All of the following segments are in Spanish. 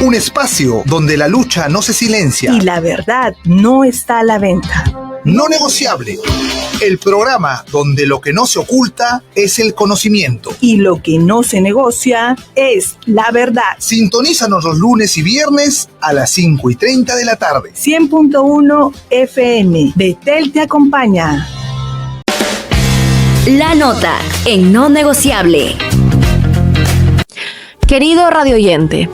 Un espacio donde la lucha no se silencia. Y la verdad no está a la venta. No negociable. El programa donde lo que no se oculta es el conocimiento. Y lo que no se negocia es la verdad. Sintonízanos los lunes y viernes a las 5:30 de la tarde. 100.1 FM. Betel te acompaña. La nota en No Negociable. Querido radioyente,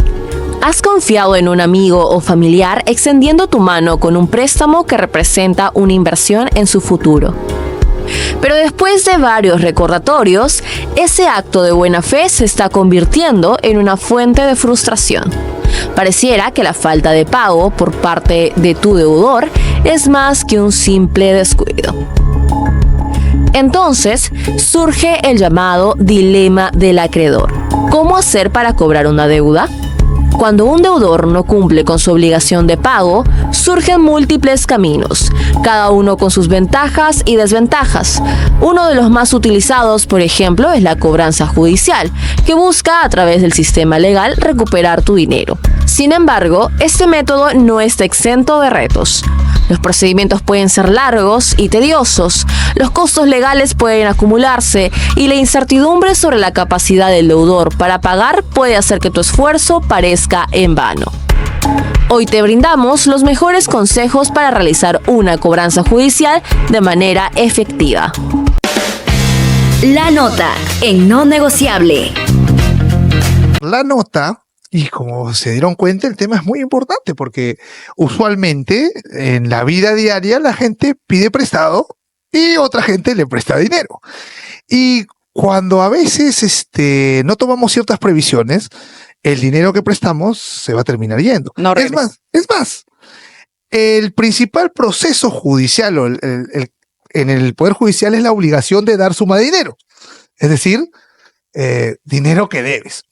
¿has confiado en un amigo o familiar extendiendo tu mano con un préstamo que representa una inversión en su futuro? Pero después de varios recordatorios, ese acto de buena fe se está convirtiendo en una fuente de frustración. Pareciera que la falta de pago por parte de tu deudor es más que un simple descuido. Entonces surge el llamado dilema del acreedor. ¿Cómo hacer para cobrar una deuda? Cuando un deudor no cumple con su obligación de pago, surgen múltiples caminos, cada uno con sus ventajas y desventajas. Uno de los más utilizados, por ejemplo, es la cobranza judicial, que busca a través del sistema legal recuperar tu dinero. Sin embargo, este método no está exento de retos. Los procedimientos pueden ser largos y tediosos, los costos legales pueden acumularse y la incertidumbre sobre la capacidad del deudor para pagar puede hacer que tu esfuerzo parezca en vano. Hoy te brindamos los mejores consejos para realizar una cobranza judicial de manera efectiva. La nota en No Negociable. La nota. Y como se dieron cuenta, el tema es muy importante porque usualmente en la vida diaria la gente pide prestado y otra gente le presta dinero. Y cuando a veces no tomamos ciertas previsiones, el dinero que prestamos se va a terminar yendo. No es más, el principal proceso judicial en el Poder Judicial es la obligación de dar suma de dinero. Es decir, dinero que debes.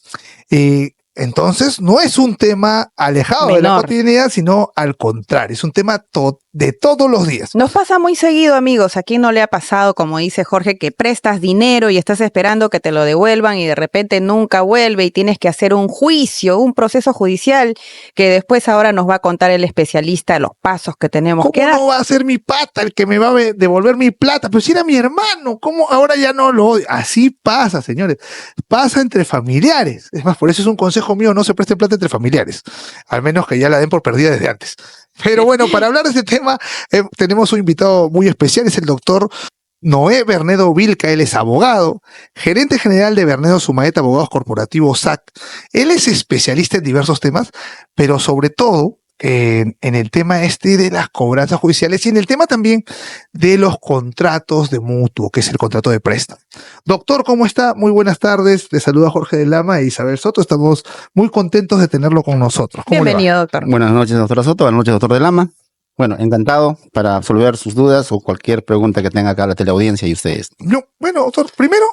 Entonces, no es un tema alejado de la cotidianidad, sino al contrario, es un tema de todos los días. Nos pasa muy seguido, amigos. Aquí no le ha pasado, como dice Jorge, que prestas dinero y estás esperando que te lo devuelvan y de repente nunca vuelve y tienes que hacer un juicio, un proceso judicial que después ahora nos va a contar el especialista los pasos que tenemos que dar. ¿Cómo no va a ser mi pata el que me va a devolver mi plata? Pero si era mi hermano, ¿cómo ahora ya no lo odio? Así pasa, señores. Pasa entre familiares. Es más, por eso es un consejo mío, no se preste plata entre familiares. Al menos que ya la den por perdida desde antes. Pero bueno, para hablar de este tema, tenemos un invitado muy especial, es el doctor Noé Bernedo Vilca. Él es abogado, gerente general de Bernedo Sumaeta Abogados Corporativos SAC. Él es especialista en diversos temas, pero sobre todo en el tema de las cobranzas judiciales y en el tema también de los contratos de mutuo, que es el contrato de préstamo. Doctor, ¿cómo está? Muy buenas tardes. Le saluda Jorge de Lama e Isabel Soto. Estamos muy contentos de tenerlo con nosotros. Bienvenido, doctor. Buenas noches, doctora Soto. Buenas noches, doctor de Lama. Bueno, encantado para resolver sus dudas o cualquier pregunta que tenga acá la teleaudiencia y ustedes. No, bueno, doctor, primero,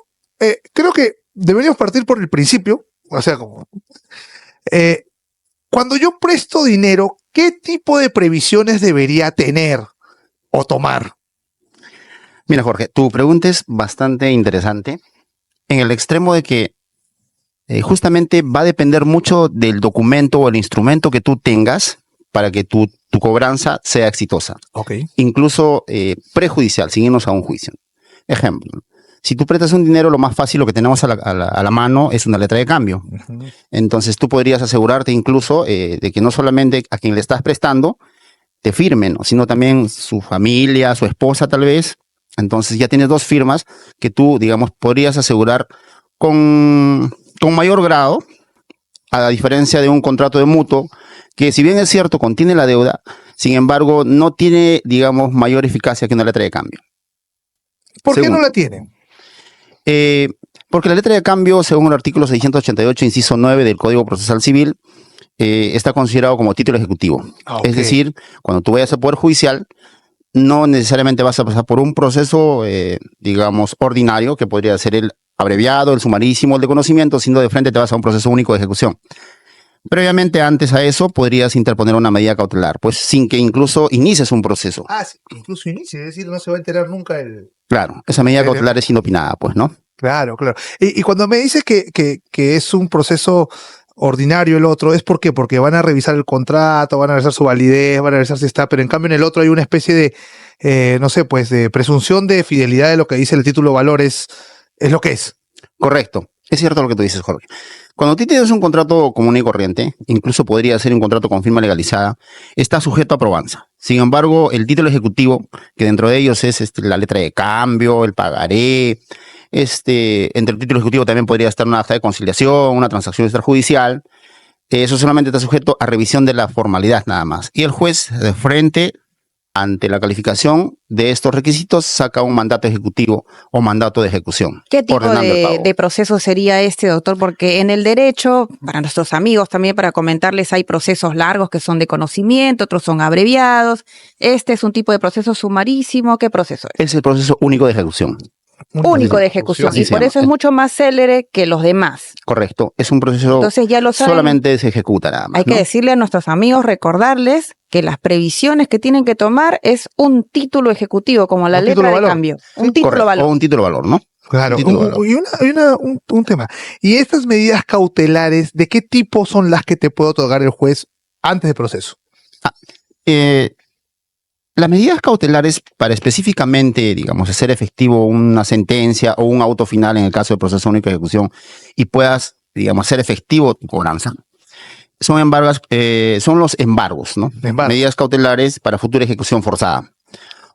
creo que deberíamos partir por el principio. O sea, cuando yo presto dinero, ¿qué tipo de previsiones debería tener o tomar? Mira, Jorge, tu pregunta es bastante interesante en el extremo de que justamente va a depender mucho del documento o el instrumento que tú tengas para que tu cobranza sea exitosa. Okay. Incluso prejudicial, sin irnos a un juicio. Ejemplo. Si tú prestas un dinero, lo más fácil, lo que tenemos a la mano es una letra de cambio. Uh-huh. Entonces tú podrías asegurarte incluso de que no solamente a quien le estás prestando te firmen, ¿no? Sino también su familia, su esposa tal vez. Entonces ya tienes dos firmas que tú, digamos, podrías asegurar con mayor grado, a diferencia de un contrato de mutuo, que si bien es cierto, contiene la deuda, sin embargo, no tiene, digamos, mayor eficacia que una letra de cambio. ¿Por qué no la tiene? Porque la letra de cambio, según el artículo 688, inciso 9 del Código Procesal Civil, está considerado como título ejecutivo. Okay. Es decir, cuando tú vayas al Poder Judicial, no necesariamente vas a pasar por un proceso, digamos, ordinario, que podría ser el abreviado, el sumarísimo, el de conocimiento, sino de frente te vas a un proceso único de ejecución. Previamente, antes a eso, podrías interponer una medida cautelar, pues sin que incluso inicies un proceso. Ah, sí, incluso inicie, es decir, no se va a enterar nunca el... Claro, esa medida cautelar es inopinada, pues, ¿no? Claro, claro. Y cuando me dices que es un proceso ordinario el otro, ¿es por qué? Porque van a revisar el contrato, van a revisar su validez, van a revisar si está, pero en cambio en el otro hay una especie de, no sé, pues de presunción de fidelidad de lo que dice el título de valores, es lo que es. Correcto. Es cierto lo que tú dices, Jorge. Cuando tú tienes un contrato común y corriente, incluso podría ser un contrato con firma legalizada, está sujeto a probanza. Sin embargo, el título ejecutivo, que dentro de ellos es la letra de cambio, el pagaré, entre el título ejecutivo también podría estar una acta de conciliación, una transacción extrajudicial. Eso solamente está sujeto a revisión de la formalidad nada más. Y el juez, de frente, ante la calificación de estos requisitos, saca un mandato ejecutivo o mandato de ejecución. ¿Qué tipo ordenando el pago. de proceso sería este, doctor? Porque en el derecho, para nuestros amigos también, para comentarles, hay procesos largos que son de conocimiento, otros son abreviados. Este es un tipo de proceso sumarísimo. ¿Qué proceso es? Es el proceso único de ejecución. Único de ejecución. Así Y se por llama. eso es mucho más célere que los demás. Correcto. Es un proceso Entonces ya lo saben. solamente se ejecuta nada más. Hay que ¿no? decirle a nuestros amigos, recordarles que las previsiones que tienen que tomar es un título ejecutivo, como la Un letra título de valor. cambio. Sí, Un título Correcto. valor. O un título valor, ¿no? Claro, Un título valor. y un tema. ¿Y estas medidas cautelares, de qué tipo son las que te puede otorgar el juez antes del proceso? Las medidas cautelares para específicamente, digamos, hacer efectivo una sentencia o un auto final en el caso del proceso único de ejecución y puedas, digamos, hacer efectivo tu cobranza, son los embargos, ¿no? Embargo. Medidas cautelares para futura ejecución forzada.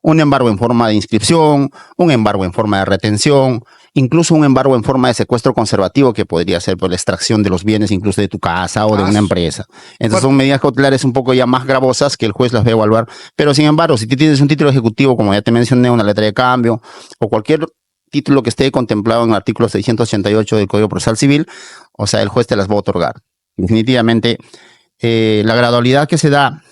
Un embargo en forma de inscripción, un embargo en forma de retención, incluso un embargo en forma de secuestro conservativo que podría ser por la extracción de los bienes incluso de tu casa o de una empresa. Entonces son medidas cautelares un poco ya más gravosas que el juez las va a evaluar. Pero sin embargo, si tú tienes un título ejecutivo, como ya te mencioné, una letra de cambio o cualquier título que esté contemplado en el artículo 688 del Código Procesal Civil, o sea, el juez te las va a otorgar. Definitivamente, la gradualidad que se da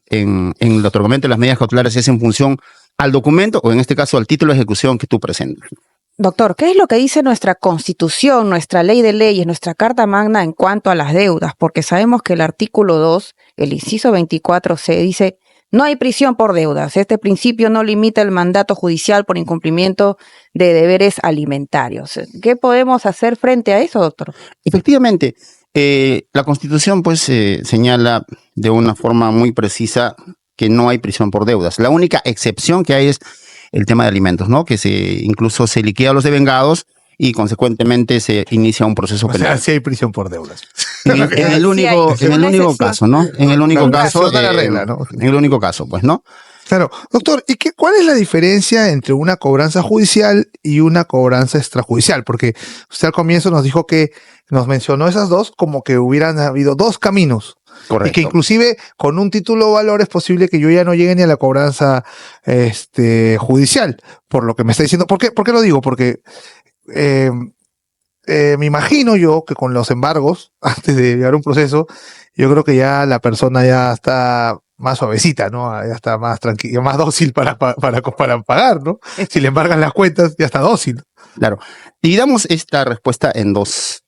en el otorgamiento de las medidas cautelares es en función al documento o en este caso al título de ejecución que tú presentas. Doctor, ¿qué es lo que dice nuestra Constitución, nuestra ley de leyes, nuestra Carta Magna en cuanto a las deudas? Porque sabemos que el artículo 2, el inciso 24c, dice: no hay prisión por deudas. Este principio no limita el mandato judicial por incumplimiento de deberes alimentarios. ¿Qué podemos hacer frente a eso, doctor? Efectivamente, la Constitución pues señala de una forma muy precisa que no hay prisión por deudas. La única excepción que hay es el tema de alimentos, ¿no? Que incluso se liquida a los devengados y consecuentemente se inicia un proceso O sea, penal. sí hay prisión por deudas. En el único caso, ¿no? En el único La caso, excepción a la regla, ¿no? en el único caso, pues, ¿no? Claro. Doctor, ¿y cuál es la diferencia entre una cobranza judicial y una cobranza extrajudicial? Porque usted al comienzo nos dijo que nos mencionó esas dos como que hubieran habido dos caminos. Correcto. Y que inclusive con un título de valor es posible que yo ya no llegue ni a la cobranza judicial, por lo que me está diciendo. ¿Por qué lo digo? Porque me imagino yo que con los embargos, antes de llegar a un proceso, yo creo que ya la persona ya está más suavecita, ¿no? Ya está más tranquila, más dócil para pagar, ¿no? Si le embargan las cuentas, ya está dócil. Claro. Dividamos esta respuesta en dos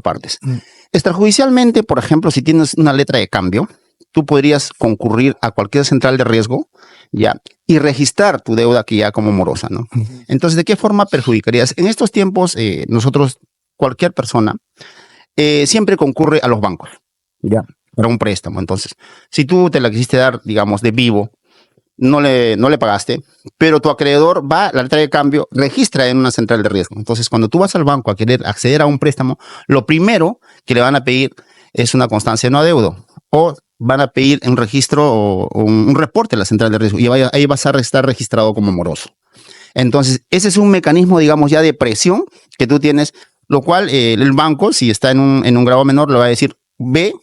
partes. Extrajudicialmente, por ejemplo, si tienes una letra de cambio, tú podrías concurrir a cualquier central de riesgo, ya, y registrar tu deuda aquí ya como morosa, ¿no? Entonces, ¿de qué forma perjudicarías? En estos tiempos, nosotros, cualquier persona, siempre concurre a los bancos, ya, para un préstamo. Entonces, si tú te la quisiste dar, digamos, de vivo, no le pagaste, pero tu acreedor va a la letra de cambio, registra en una central de riesgo. Entonces, cuando tú vas al banco a querer acceder a un préstamo, lo primero que le van a pedir es una constancia de no adeudo, o van a pedir un registro o un reporte a la central de riesgo, y ahí vas a estar registrado como moroso. Entonces, ese es un mecanismo, digamos, ya de presión que tú tienes, lo cual el banco, si está en un grado menor, le va a decir: ve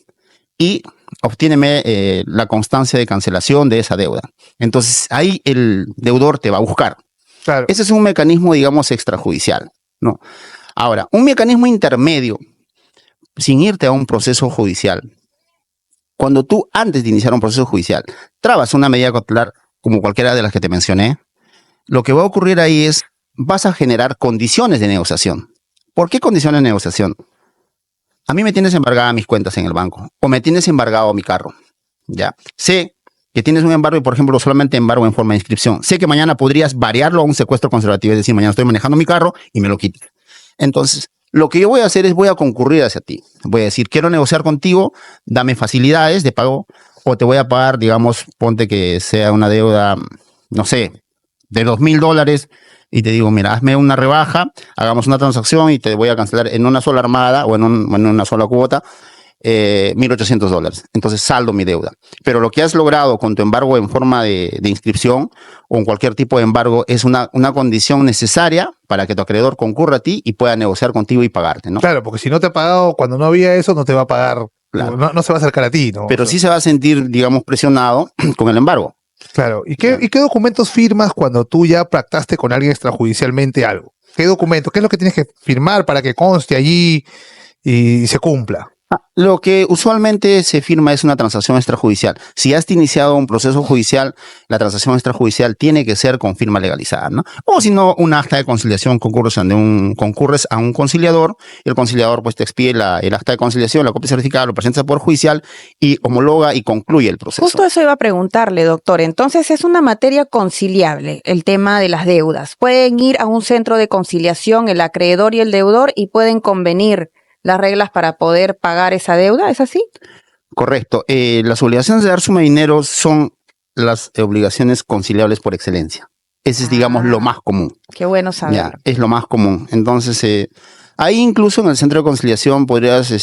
y obtíneme la constancia de cancelación de esa deuda. Entonces, ahí el deudor te va a buscar. Claro. Ese es un mecanismo, digamos, extrajudicial, ¿no? Ahora, un mecanismo intermedio, sin irte a un proceso judicial, cuando tú, antes de iniciar un proceso judicial, trabas una medida cautelar como cualquiera de las que te mencioné, lo que va a ocurrir ahí es, vas a generar condiciones de negociación. ¿Por qué condiciones de negociación? A mí me tienes embargada mis cuentas en el banco, o me tienes embargado mi carro, ¿ya? Sé que tienes un embargo y, por ejemplo, solamente embargo en forma de inscripción. Sé que mañana podrías variarlo a un secuestro conservativo, es decir, mañana estoy manejando mi carro y me lo quitas. Entonces, Lo que yo voy a hacer es voy a concurrir hacia ti. Voy a decir, quiero negociar contigo, dame facilidades de pago o te voy a pagar, digamos, ponte que sea una deuda, no sé, de $2,000 y te digo, mira, hazme una rebaja, hagamos una transacción y te voy a cancelar en una sola armada o en una sola cuota $1,800. Entonces saldo mi deuda. Pero lo que has logrado con tu embargo en forma de inscripción o en cualquier tipo de embargo es una condición necesaria para que tu acreedor concurra a ti y pueda negociar contigo y pagarte, ¿no? Claro, porque si no te ha pagado cuando no había eso, no te va a pagar, Claro. no se va a acercar a ti, ¿no? Pero O sea, sí se va a sentir, digamos, presionado con el embargo. claro. ¿Y qué documentos firmas cuando tú ya pactaste con alguien extrajudicialmente algo? ¿Qué documentos? ¿Qué es lo que tienes que firmar para que conste allí y se cumpla? Lo que usualmente se firma es una transacción extrajudicial. Si has iniciado un proceso judicial, la transacción extrajudicial tiene que ser con firma legalizada, ¿no? O si no, un acta de conciliación, concurres a un conciliador, y el conciliador pues te expide el acta de conciliación, la copia certificada, lo presenta al Poder Judicial y homologa y concluye el proceso. Justo eso iba a preguntarle, doctor. Entonces es una materia conciliable el tema de las deudas. Pueden ir a un centro de conciliación el acreedor y el deudor y pueden convenir las reglas para poder pagar esa deuda, ¿es así? Correcto. Las obligaciones de dar suma de dinero son las obligaciones conciliables por excelencia. Ese es, digamos, lo más común. Qué bueno saber. Ya, es lo más común. Entonces, ahí incluso en el centro de conciliación podrías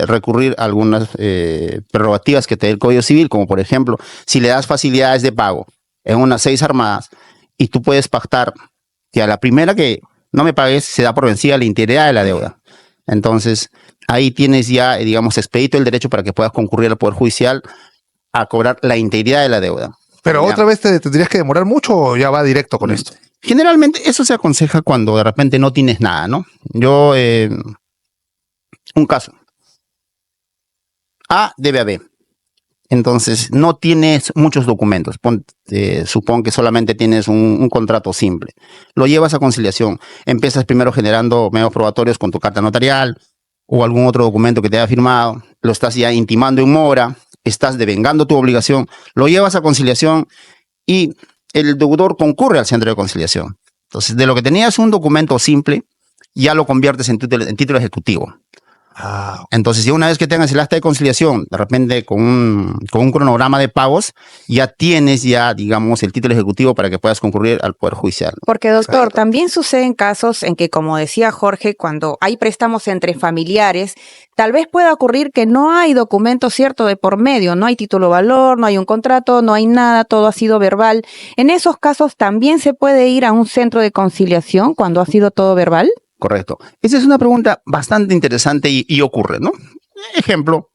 recurrir a algunas prerrogativas que te dé el Código Civil, como por ejemplo, si le das facilidades de pago en unas 6 armadas y tú puedes pactar que a la primera que no me pagues se da por vencida la integridad de la deuda. Entonces, ahí tienes ya, digamos, expedito el derecho para que puedas concurrir al Poder Judicial a cobrar la integridad de la deuda. Pero Ya. otra vez te tendrías que demorar mucho o ya va directo con esto. Generalmente eso se aconseja cuando de repente no tienes nada, ¿no? Yo, un caso. A debe a B. Entonces, no tienes muchos documentos. Supón que solamente tienes un contrato simple. Lo llevas a conciliación. Empiezas primero generando medios probatorios con tu carta notarial o algún otro documento que te haya firmado. Lo estás ya intimando en mora. Estás devengando tu obligación. Lo llevas a conciliación y el deudor concurre al centro de conciliación. Entonces, de lo que tenías un documento simple, ya lo conviertes en título ejecutivo. Entonces, ya una vez que tengas el acta de conciliación, de repente con un cronograma de pagos, ya tienes digamos, el título ejecutivo para que puedas concurrir al Poder Judicial. Porque, doctor, también suceden casos en que, como decía Jorge, cuando hay préstamos entre familiares, tal vez pueda ocurrir que no hay documento cierto de por medio, no hay título valor, no hay un contrato, no hay nada, todo ha sido verbal. En esos casos, ¿también se puede ir a un centro de conciliación cuando ha sido todo verbal? Correcto. Esa es una pregunta bastante interesante y ocurre, ¿no? Ejemplo,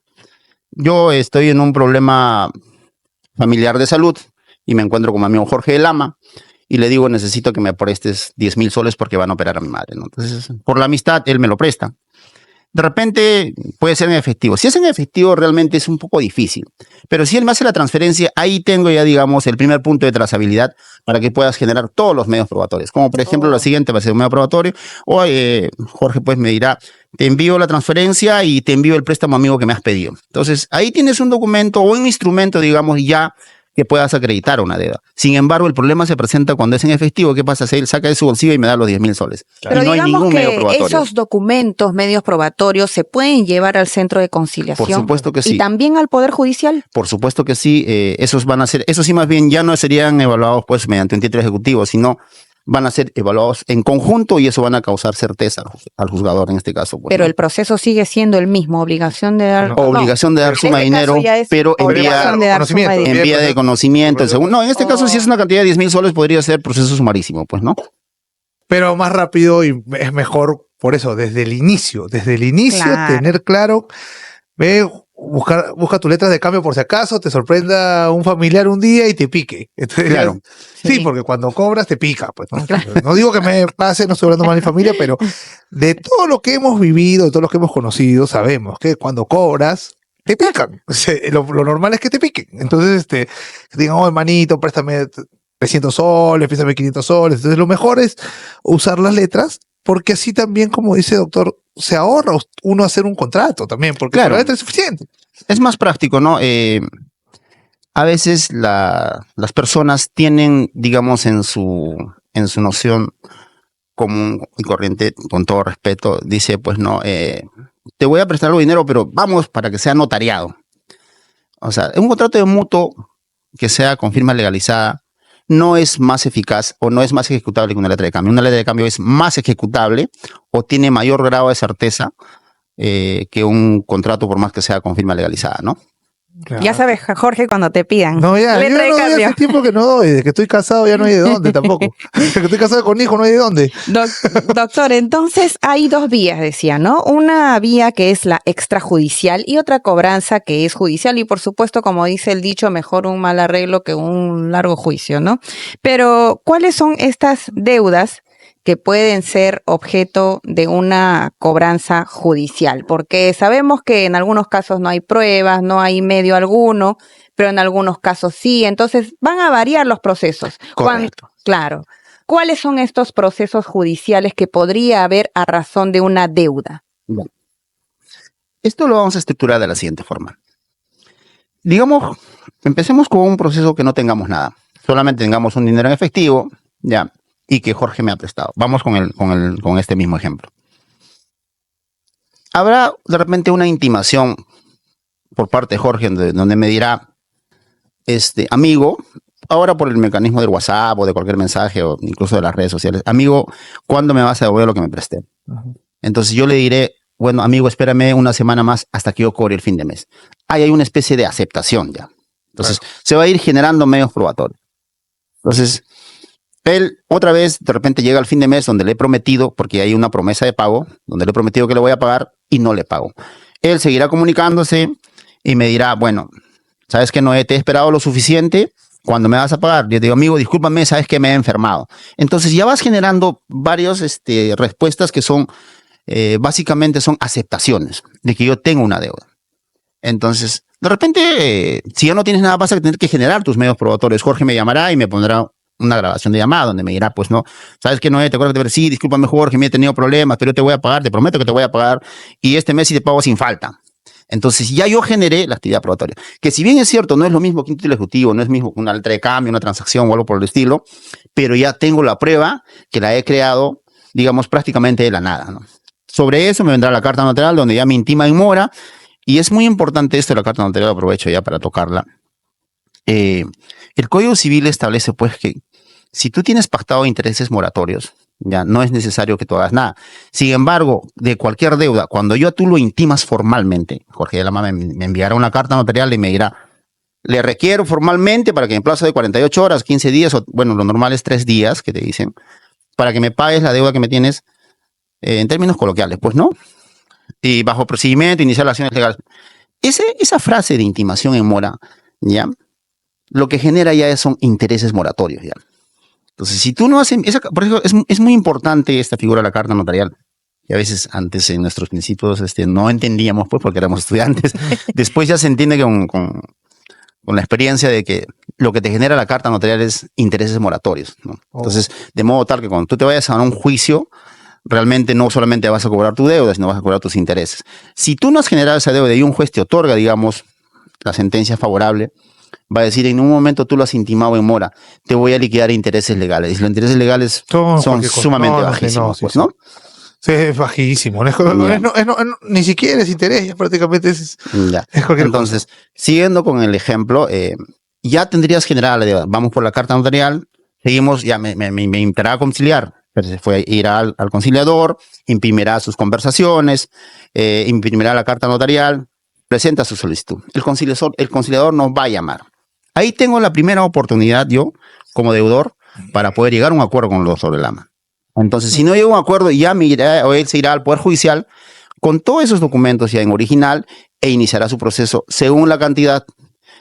yo estoy en un problema familiar de salud y me encuentro con mi amigo Jorge de Lama y le digo, necesito que me prestes 10,000 soles porque van a operar a mi madre, ¿no? Entonces, por la amistad, él me lo presta. De repente puede ser en efectivo. Si es en efectivo, realmente es un poco difícil. Pero si él me hace la transferencia, ahí tengo ya, digamos, el primer punto de trazabilidad para que puedas generar todos los medios probatorios. Como por ejemplo, la siguiente va a ser un medio probatorio. O Jorge pues me dirá, te envío la transferencia y te envío el préstamo amigo que me has pedido. Entonces, ahí tienes un documento o un instrumento, digamos, ya que puedas acreditar una deuda. Sin embargo, el problema se presenta cuando es en efectivo. ¿Qué pasa? Si él saca de su bolsillo y me da los 10,000 soles. Pero Y no hay digamos ningún medio que probatorio. esos documentos, medios probatorios, se pueden llevar al centro de conciliación. Por supuesto que sí. Y también al Poder Judicial. Por supuesto que sí, esos van a ser, esos sí más bien ya no serían evaluados pues mediante un título ejecutivo, sino van a ser evaluados en conjunto y eso van a causar certeza al juzgador en este caso. Pues, Pero ¿no? el proceso sigue siendo el mismo, obligación de dar... Obligación de dar en suma de este caso dinero, ya es pero en obligación vía, de dar suma de dinero. en vía de conocimiento. No, en este caso si es una cantidad de 10,000 soles podría ser proceso sumarísimo, pues, ¿no? Pero más rápido y es mejor por eso, desde el inicio, Claro. tener claro, busca tus letras de cambio por si acaso te sorprenda un familiar un día y te pique. Entonces, Claro. sí, porque cuando cobras te pica, pues, ¿no? No digo que me pase, no estoy hablando mal de mi familia, pero de todo lo que hemos vivido, de todo lo que hemos conocido, sabemos que cuando cobras, te pican. O sea, lo normal es que te piquen. Entonces, que digan, oh, hermanito, préstame 300 soles, préstame 500 soles. Entonces, lo mejor es usar las letras, porque así también, como dice el doctor, se ahorra uno hacer un contrato también, porque Claro. la letra es suficiente. Es más práctico, ¿no? A veces las personas tienen, digamos, en su noción común y corriente, con todo respeto, dice, pues no, te voy a prestar algo de dinero, pero vamos para que sea notariado. O sea, un contrato de mutuo que sea con firma legalizada no es más eficaz o no es más ejecutable que una letra de cambio. Una letra de cambio es más ejecutable o tiene mayor grado de certeza que un contrato, por más que sea con firma legalizada, ¿no? Claro. Ya sabes, Jorge, cuando te pidan No, ya, yo letra de no doy cambio. hace tiempo que no doy, desde que estoy casado ya no hay de dónde tampoco. Desde que estoy casado con hijo no hay de dónde. Doctor, entonces hay dos vías, decía, ¿no? Una vía que es la extrajudicial y otra cobranza que es judicial y por supuesto, como dice el dicho, mejor un mal arreglo que un largo juicio, ¿no? Pero, ¿cuáles son estas deudas que pueden ser objeto de una cobranza judicial? Porque sabemos que en algunos casos no hay pruebas, no hay medio alguno, pero en algunos casos sí. Entonces van a variar los procesos. Correcto. Claro. ¿Cuáles son estos procesos judiciales que podría haber a razón de una deuda? Bueno, esto lo vamos a estructurar de la siguiente forma. Digamos, empecemos con un proceso que no tengamos nada. Solamente tengamos un dinero en efectivo, ya, y que Jorge me ha prestado. Vamos con este mismo ejemplo. Habrá de repente una intimación por parte de Jorge donde me dirá, amigo, ahora por el mecanismo del WhatsApp o de cualquier mensaje o incluso de las redes sociales, amigo, ¿cuándo me vas a devolver lo que me presté? Entonces yo le diré, bueno, amigo, espérame una semana más hasta que yo cobre el fin de mes. Ahí hay una especie de aceptación ya. Entonces se va a ir generando medios probatorios. Entonces, él otra vez de repente llega al fin de mes donde le he prometido, porque hay una promesa de pago, donde le he prometido que le voy a pagar y no le pago. Él seguirá comunicándose y me dirá, bueno, ¿sabes que no te he esperado lo suficiente? ¿Cuándo me vas a pagar? Yo digo, amigo, discúlpame, sabes que me he enfermado. Entonces ya vas generando varias respuestas que son, básicamente son aceptaciones de que yo tengo una deuda. Entonces, de repente, si ya no tienes nada, vas a tener que generar tus medios probatorios. Jorge me llamará y me pondrá una grabación de llamada donde me dirá, pues no, ¿sabes qué, Noé? ¿Te acuerdas de ver? Sí, discúlpame, Jorge, me he tenido problemas, pero yo te voy a pagar, te prometo que te voy a pagar y este mes sí te pago sin falta. Entonces ya yo generé la actividad probatoria, que si bien es cierto, no es lo mismo que un título ejecutivo, no es mismo que una letra de cambio, una transacción o algo por el estilo, pero ya tengo la prueba que la he creado, digamos, prácticamente de la nada, ¿no? Sobre eso me vendrá la carta notarial donde ya me intima en mora, y es muy importante esto de la carta notarial, aprovecho ya para tocarla. El Código Civil establece pues que si tú tienes pactado intereses moratorios, ya no es necesario que tú hagas nada. Sin embargo, de cualquier deuda, cuando tú lo intimas formalmente, Jorge de la Mama me enviará una carta notarial y me dirá, le requiero formalmente para que en plazo de 48 horas, 15 días, o bueno, lo normal es 3 días que te dicen, para que me pagues la deuda que me tienes en términos coloquiales, pues no. Y bajo procedimiento, iniciar las acciones legales. Esa frase de intimación en mora, ya, lo que genera ya son intereses moratorios, ya. Entonces, si tú no haces, por eso es muy importante esta figura de la carta notarial, que a veces antes en nuestros principios no entendíamos, pues, porque éramos estudiantes. Después ya se entiende con la experiencia de que lo que te genera la carta notarial es intereses moratorios, ¿no? Entonces, de modo tal que cuando tú te vayas a un juicio, realmente no solamente vas a cobrar tu deuda, sino vas a cobrar tus intereses. Si tú no has generado esa deuda y un juez te otorga, digamos, la sentencia favorable, va a decir, en un momento tú lo has intimado en mora, te voy a liquidar intereses legales. Y los intereses legales son sumamente bajísimos, pues, ¿no? Sí, es bajísimo. Ni siquiera es interés, ya prácticamente es cualquier Entonces, cosa. Siguiendo con el ejemplo, ya tendrías generada la deuda. Vamos por la carta notarial, seguimos, ya me invitará a conciliar. Pero se fue a ir al conciliador, imprimirá sus conversaciones, imprimirá la carta notarial, presenta su solicitud. El conciliador nos va a llamar. Ahí tengo la primera oportunidad yo, como deudor, para poder llegar a un acuerdo con el doctor de Lama. Entonces, si no llego a un acuerdo, ya él se irá al Poder Judicial con todos esos documentos ya en original e iniciará su proceso según la cantidad,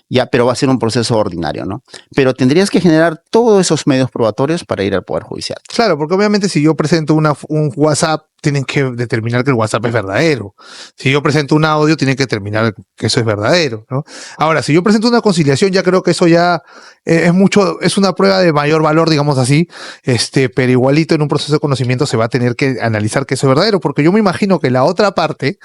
ya, pero va a ser un proceso ordinario, ¿no? Pero tendrías que generar todos esos medios probatorios para ir al Poder Judicial. Claro, porque obviamente si yo presento un WhatsApp, tienen que determinar que el WhatsApp es verdadero. Si yo presento un audio, tienen que determinar que eso es verdadero, ¿no? Ahora, si yo presento una conciliación, ya creo que eso ya es una prueba de mayor valor, digamos así, pero igualito en un proceso de conocimiento se va a tener que analizar que eso es verdadero, porque yo me imagino que la otra parte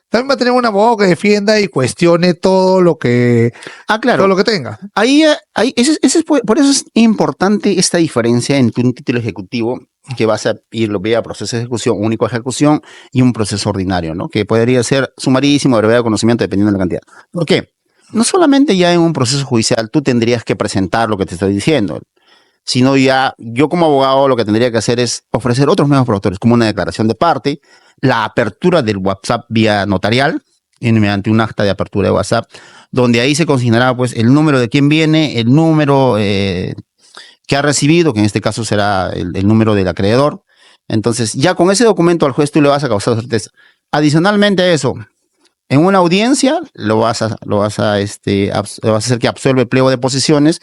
también va a tener un abogado que defienda y cuestione todo lo que, todo lo que tenga. Por eso es importante esta diferencia entre un título ejecutivo que vas a ir vía proceso de ejecución, único de ejecución y un proceso ordinario, ¿no? Que podría ser sumarísimo, brevedad de conocimiento, dependiendo de la cantidad. ¿Por qué? No solamente ya en un proceso judicial tú tendrías que presentar lo que te estoy diciendo, sino ya yo como abogado lo que tendría que hacer es ofrecer otros medios probatorios, como una declaración de parte, la apertura del WhatsApp vía notarial, mediante un acta de apertura de WhatsApp, donde ahí se consignará pues el número de quién viene, el número que ha recibido, que en este caso será el número del acreedor. Entonces ya con ese documento al juez tú le vas a causar certeza. Adicionalmente a eso, en una audiencia lo vas a hacer que absuelve pliego de posiciones,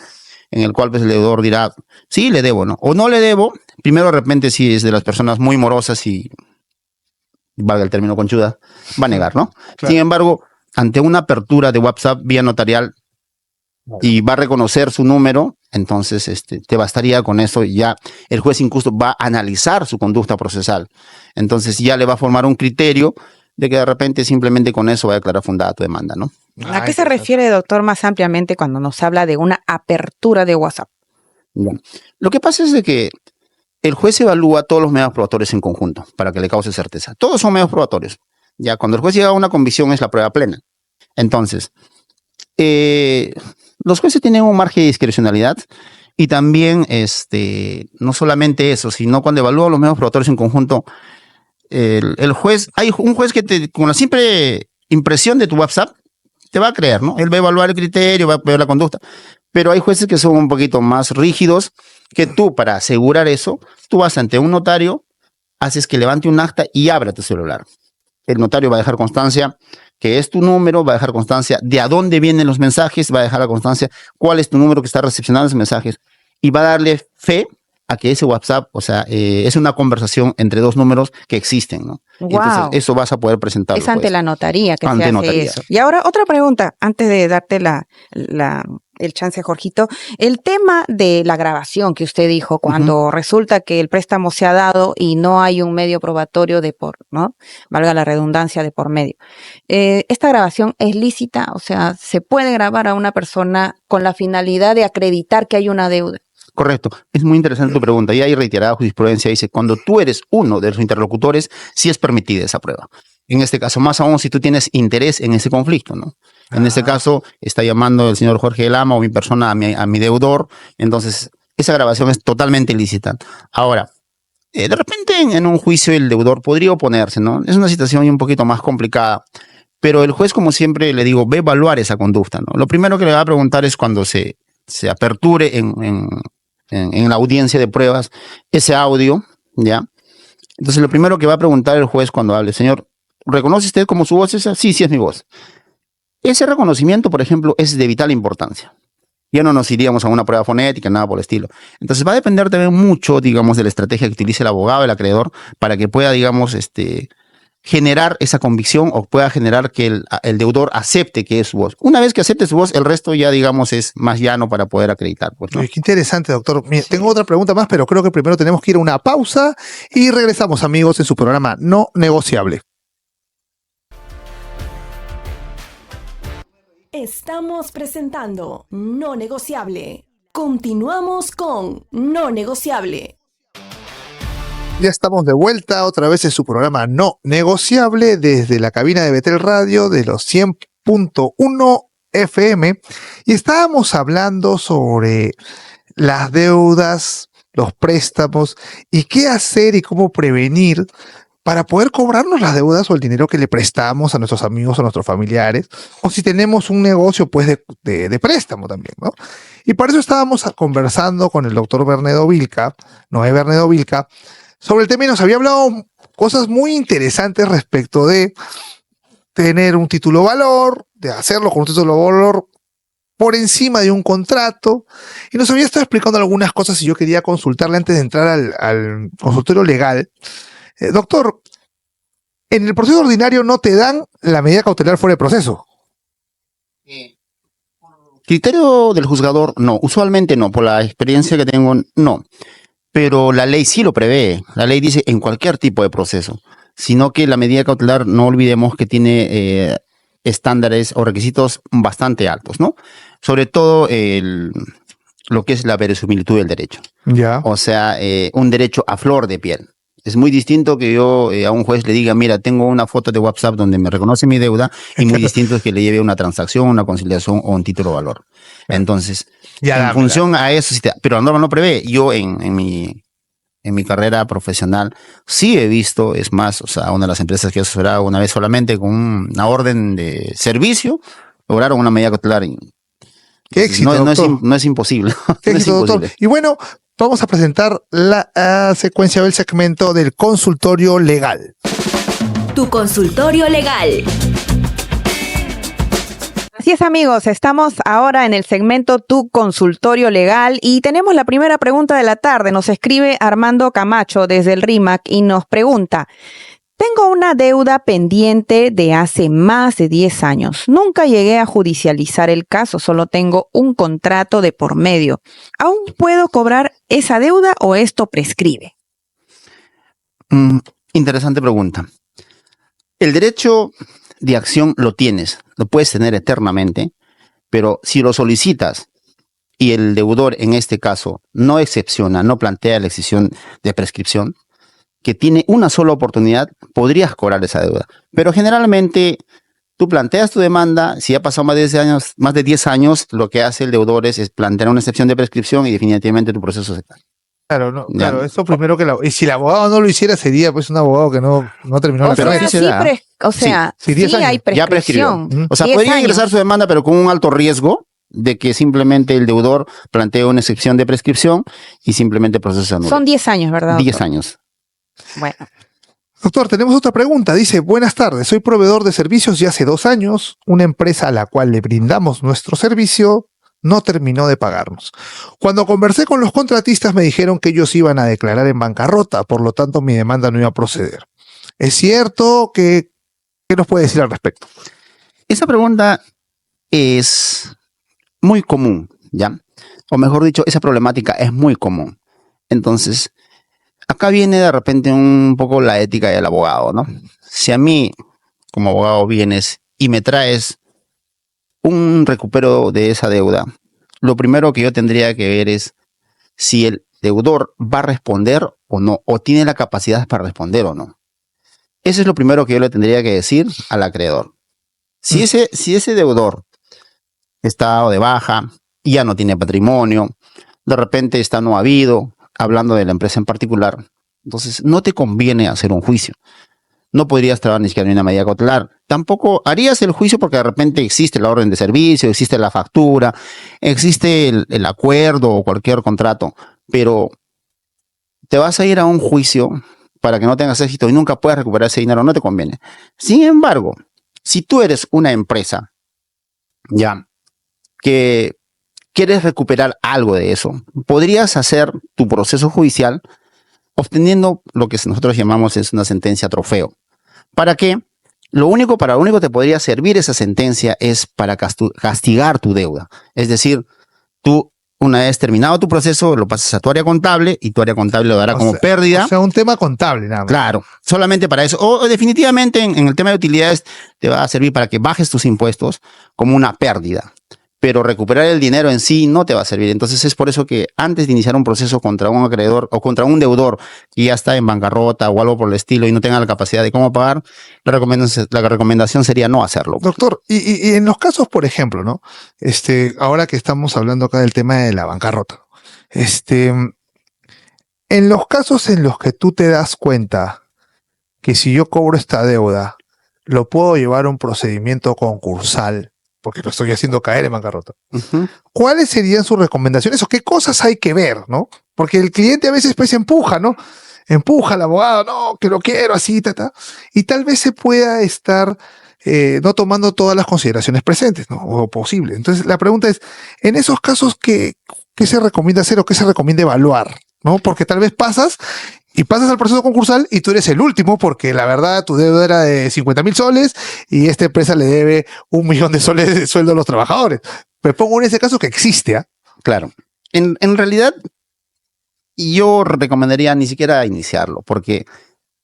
en el cual pues, el deudor dirá, sí, le debo, ¿no? O no le debo. Primero, de repente, si es de las personas muy morosas y, valga el término conchuda, va a negar, ¿no? Claro. Sin embargo, ante una apertura de WhatsApp vía notarial y va a reconocer su número, entonces te bastaría con eso y ya el juez incluso va a analizar su conducta procesal. Entonces ya le va a formar un criterio de que de repente simplemente con eso va a declarar fundada tu demanda, ¿no? ¿A qué se refiere, doctor, más ampliamente cuando nos habla de una apertura de WhatsApp? Bueno, lo que pasa es de que el juez evalúa todos los medios probatorios en conjunto para que le cause certeza. Todos son medios probatorios. Ya cuando el juez llega a una convicción es la prueba plena. Entonces, los jueces tienen un margen de discrecionalidad y también, no solamente eso, sino cuando evalúa los medios probatorios en conjunto, el juez, hay un juez que con la simple impresión de tu WhatsApp, te va a creer, ¿no? Él va a evaluar el criterio, va a ver la conducta. Pero hay jueces que son un poquito más rígidos, que tú, para asegurar eso, tú vas ante un notario, haces que levante un acta y abra tu celular. El notario va a dejar constancia que es tu número, va a dejar constancia de a dónde vienen los mensajes, va a dejar la constancia cuál es tu número que está recepcionando esos mensajes y va a darle fe a que ese WhatsApp, o sea, es una conversación entre dos números que existen, ¿no? Wow. Entonces, eso vas a poder presentarlo. Es ante pues, la notaría que ante se hace notaría. eso. Y ahora, otra pregunta, antes de darte el chance, Jorgito. El tema de la grabación que usted dijo, cuando resulta que el préstamo se ha dado y no hay un medio probatorio ¿no? Valga la redundancia, de por medio. ¿Esta grabación es lícita? O sea, ¿se puede grabar a una persona con la finalidad de acreditar que hay una deuda? Correcto. Es muy interesante tu pregunta. Y hay reiterada jurisprudencia. Dice, cuando tú eres uno de los interlocutores, sí es permitida esa prueba. En este caso, más aún si tú tienes interés en ese conflicto, ¿no? En este caso, está llamando el señor Jorge Lama o mi persona a mi deudor. Entonces, esa grabación es totalmente ilícita. Ahora, de repente en un juicio el deudor podría oponerse, ¿no? Es una situación un poquito más complicada. Pero el juez, como siempre le digo, va a evaluar esa conducta, ¿no? Lo primero que le va a preguntar es cuando se aperture en la audiencia de pruebas ese audio, ¿ya? Entonces, lo primero que va a preguntar el juez cuando hable, señor, ¿reconoce usted como su voz esa? Sí, sí es mi voz. Ese reconocimiento, por ejemplo, es de vital importancia. Ya no nos iríamos a una prueba fonética, nada por el estilo. Entonces, va a depender también mucho, digamos, de la estrategia que utilice el abogado, el acreedor, para que pueda, digamos, generar esa convicción o pueda generar que el deudor acepte que es su voz. Una vez que acepte su voz, el resto ya, digamos, es más llano para poder acreditar. Pues, ¿no? Qué interesante, doctor. Mira, tengo otra pregunta más, pero creo que primero tenemos que ir a una pausa y regresamos, amigos, en su programa No Negociable. Estamos presentando No Negociable. Continuamos con No Negociable. Ya estamos de vuelta otra vez en su programa No Negociable desde la cabina de Betel Radio de los 100.1 FM y estábamos hablando sobre las deudas, los préstamos y qué hacer y cómo prevenir para poder cobrarnos las deudas o el dinero que le prestamos a nuestros amigos o a nuestros familiares, o si tenemos un negocio pues de préstamo también, ¿no? Y por eso estábamos conversando con el doctor Noé Bernedo Vilca, sobre el tema y nos había hablado cosas muy interesantes respecto de tener un título valor, de hacerlo con un título valor por encima de un contrato, y nos había estado explicando algunas cosas y yo quería consultarle antes de entrar al consultorio legal. Doctor, en el proceso ordinario no te dan la medida cautelar fuera de proceso. Criterio del juzgador, no. Usualmente no. Por la experiencia que tengo, no. Pero la ley sí lo prevé. La ley dice en cualquier tipo de proceso. Sino que la medida cautelar, no olvidemos que tiene estándares o requisitos bastante altos, ¿no? Sobre todo lo que es la verosimilitud del derecho. Ya. O sea, un derecho a flor de piel. Es muy distinto que yo a un juez le diga, mira, tengo una foto de WhatsApp donde me reconoce mi deuda, y muy distinto es que le lleve una transacción, una conciliación o un título de valor. Entonces, en función a eso, pero la norma no prevé. Yo en mi carrera profesional sí he visto, es más, o sea, una de las empresas que he asesorado una vez solamente con una orden de servicio, lograron una medida cautelar. Qué éxito, no es imposible. Qué No es éxito, doctor. imposible. Y bueno, vamos a presentar la secuencia del segmento del consultorio legal. Tu consultorio legal. Así es, amigos, estamos ahora en el segmento Tu Consultorio Legal y tenemos la primera pregunta de la tarde. Nos escribe Armando Camacho desde el RIMAC y nos pregunta: tengo una deuda pendiente de hace más de 10 años. Nunca llegué a judicializar el caso, solo tengo un contrato de por medio. ¿Aún puedo cobrar esa deuda o esto prescribe? Interesante pregunta. El derecho de acción lo tienes, lo puedes tener eternamente, pero si lo solicitas y el deudor en este caso no excepciona, no plantea la excepción de prescripción, que tiene una sola oportunidad, podrías cobrar esa deuda. Pero generalmente tú planteas tu demanda, si ha pasado más de 10 años, lo que hace el deudor es plantear una excepción de prescripción y definitivamente tu proceso se cae. Claro, no, claro, eso primero que y si el abogado no lo hiciera, sería pues un abogado que no terminó la carrera. Sí hay ya prescribió. prescripción. O sea, 10 podría años. ingresar su demanda, pero con un alto riesgo de que simplemente el deudor plantee una excepción de prescripción y simplemente el proceso se anule. Son 10 años, ¿verdad? 10 doctor? años. Bueno. Doctor, tenemos otra pregunta. Dice: buenas tardes, soy proveedor de servicios y hace 2 años una empresa a la cual le brindamos nuestro servicio no terminó de pagarnos. Cuando conversé con los contratistas me dijeron que ellos iban a declarar en bancarrota, por lo tanto mi demanda no iba a proceder. ¿Es cierto? ¿Qué nos puede decir al respecto? Esa pregunta es muy común, ¿ya? O mejor dicho, esa problemática es muy común. Entonces, acá viene de repente un poco la ética del abogado, ¿no? Si a mí, como abogado, vienes y me traes un recupero de esa deuda, lo primero que yo tendría que ver es si el deudor va a responder o no, o tiene la capacidad para responder o no. Eso es lo primero que yo le tendría que decir al acreedor. Si ese deudor está dado de baja, ya no tiene patrimonio, de repente está no habido, hablando de la empresa en particular, entonces no te conviene hacer un juicio. No podrías trabar ni siquiera una medida cautelar. Tampoco harías el juicio porque de repente existe la orden de servicio, existe la factura, existe el acuerdo o cualquier contrato, pero te vas a ir a un juicio para que no tengas éxito y nunca puedas recuperar ese dinero, no te conviene. Sin embargo, si tú eres una empresa, ya, que quieres recuperar algo de eso, podrías hacer tu proceso judicial obteniendo lo que nosotros llamamos es una sentencia trofeo. ¿Para qué? Lo único te podría servir esa sentencia es para castigar tu deuda. Es decir, tú, una vez terminado tu proceso, lo pasas a tu área contable y tu área contable lo dará como pérdida. O sea, un tema contable, nada más. Claro, solamente para eso. O definitivamente en el tema de utilidades te va a servir para que bajes tus impuestos como una pérdida. Pero recuperar el dinero en sí no te va a servir. Entonces es por eso que antes de iniciar un proceso contra un acreedor o contra un deudor que ya está en bancarrota o algo por el estilo y no tenga la capacidad de cómo pagar, la recomendación sería no hacerlo. Doctor, y en los casos, por ejemplo, ¿no? Ahora que estamos hablando acá del tema de la bancarrota, en los casos en los que tú te das cuenta que si yo cobro esta deuda, lo puedo llevar a un procedimiento concursal, porque lo estoy haciendo caer en bancarrota. Uh-huh. ¿Cuáles serían sus recomendaciones o qué cosas hay que ver, no? Porque el cliente a veces pues empuja, ¿no? Empuja al abogado, no, que lo quiero así, y tal vez se pueda estar no tomando todas las consideraciones presentes, ¿no? O posible. Entonces la pregunta es, en esos casos, ¿qué se recomienda hacer o qué se recomienda evaluar, ¿no? Porque tal vez pasas al proceso concursal y tú eres el último porque la verdad tu deuda era de 50,000 soles y esta empresa le debe 1 millón de soles de sueldo a los trabajadores. Me pongo en ese caso que existe, ¿ah? Claro. En realidad, yo recomendaría ni siquiera iniciarlo porque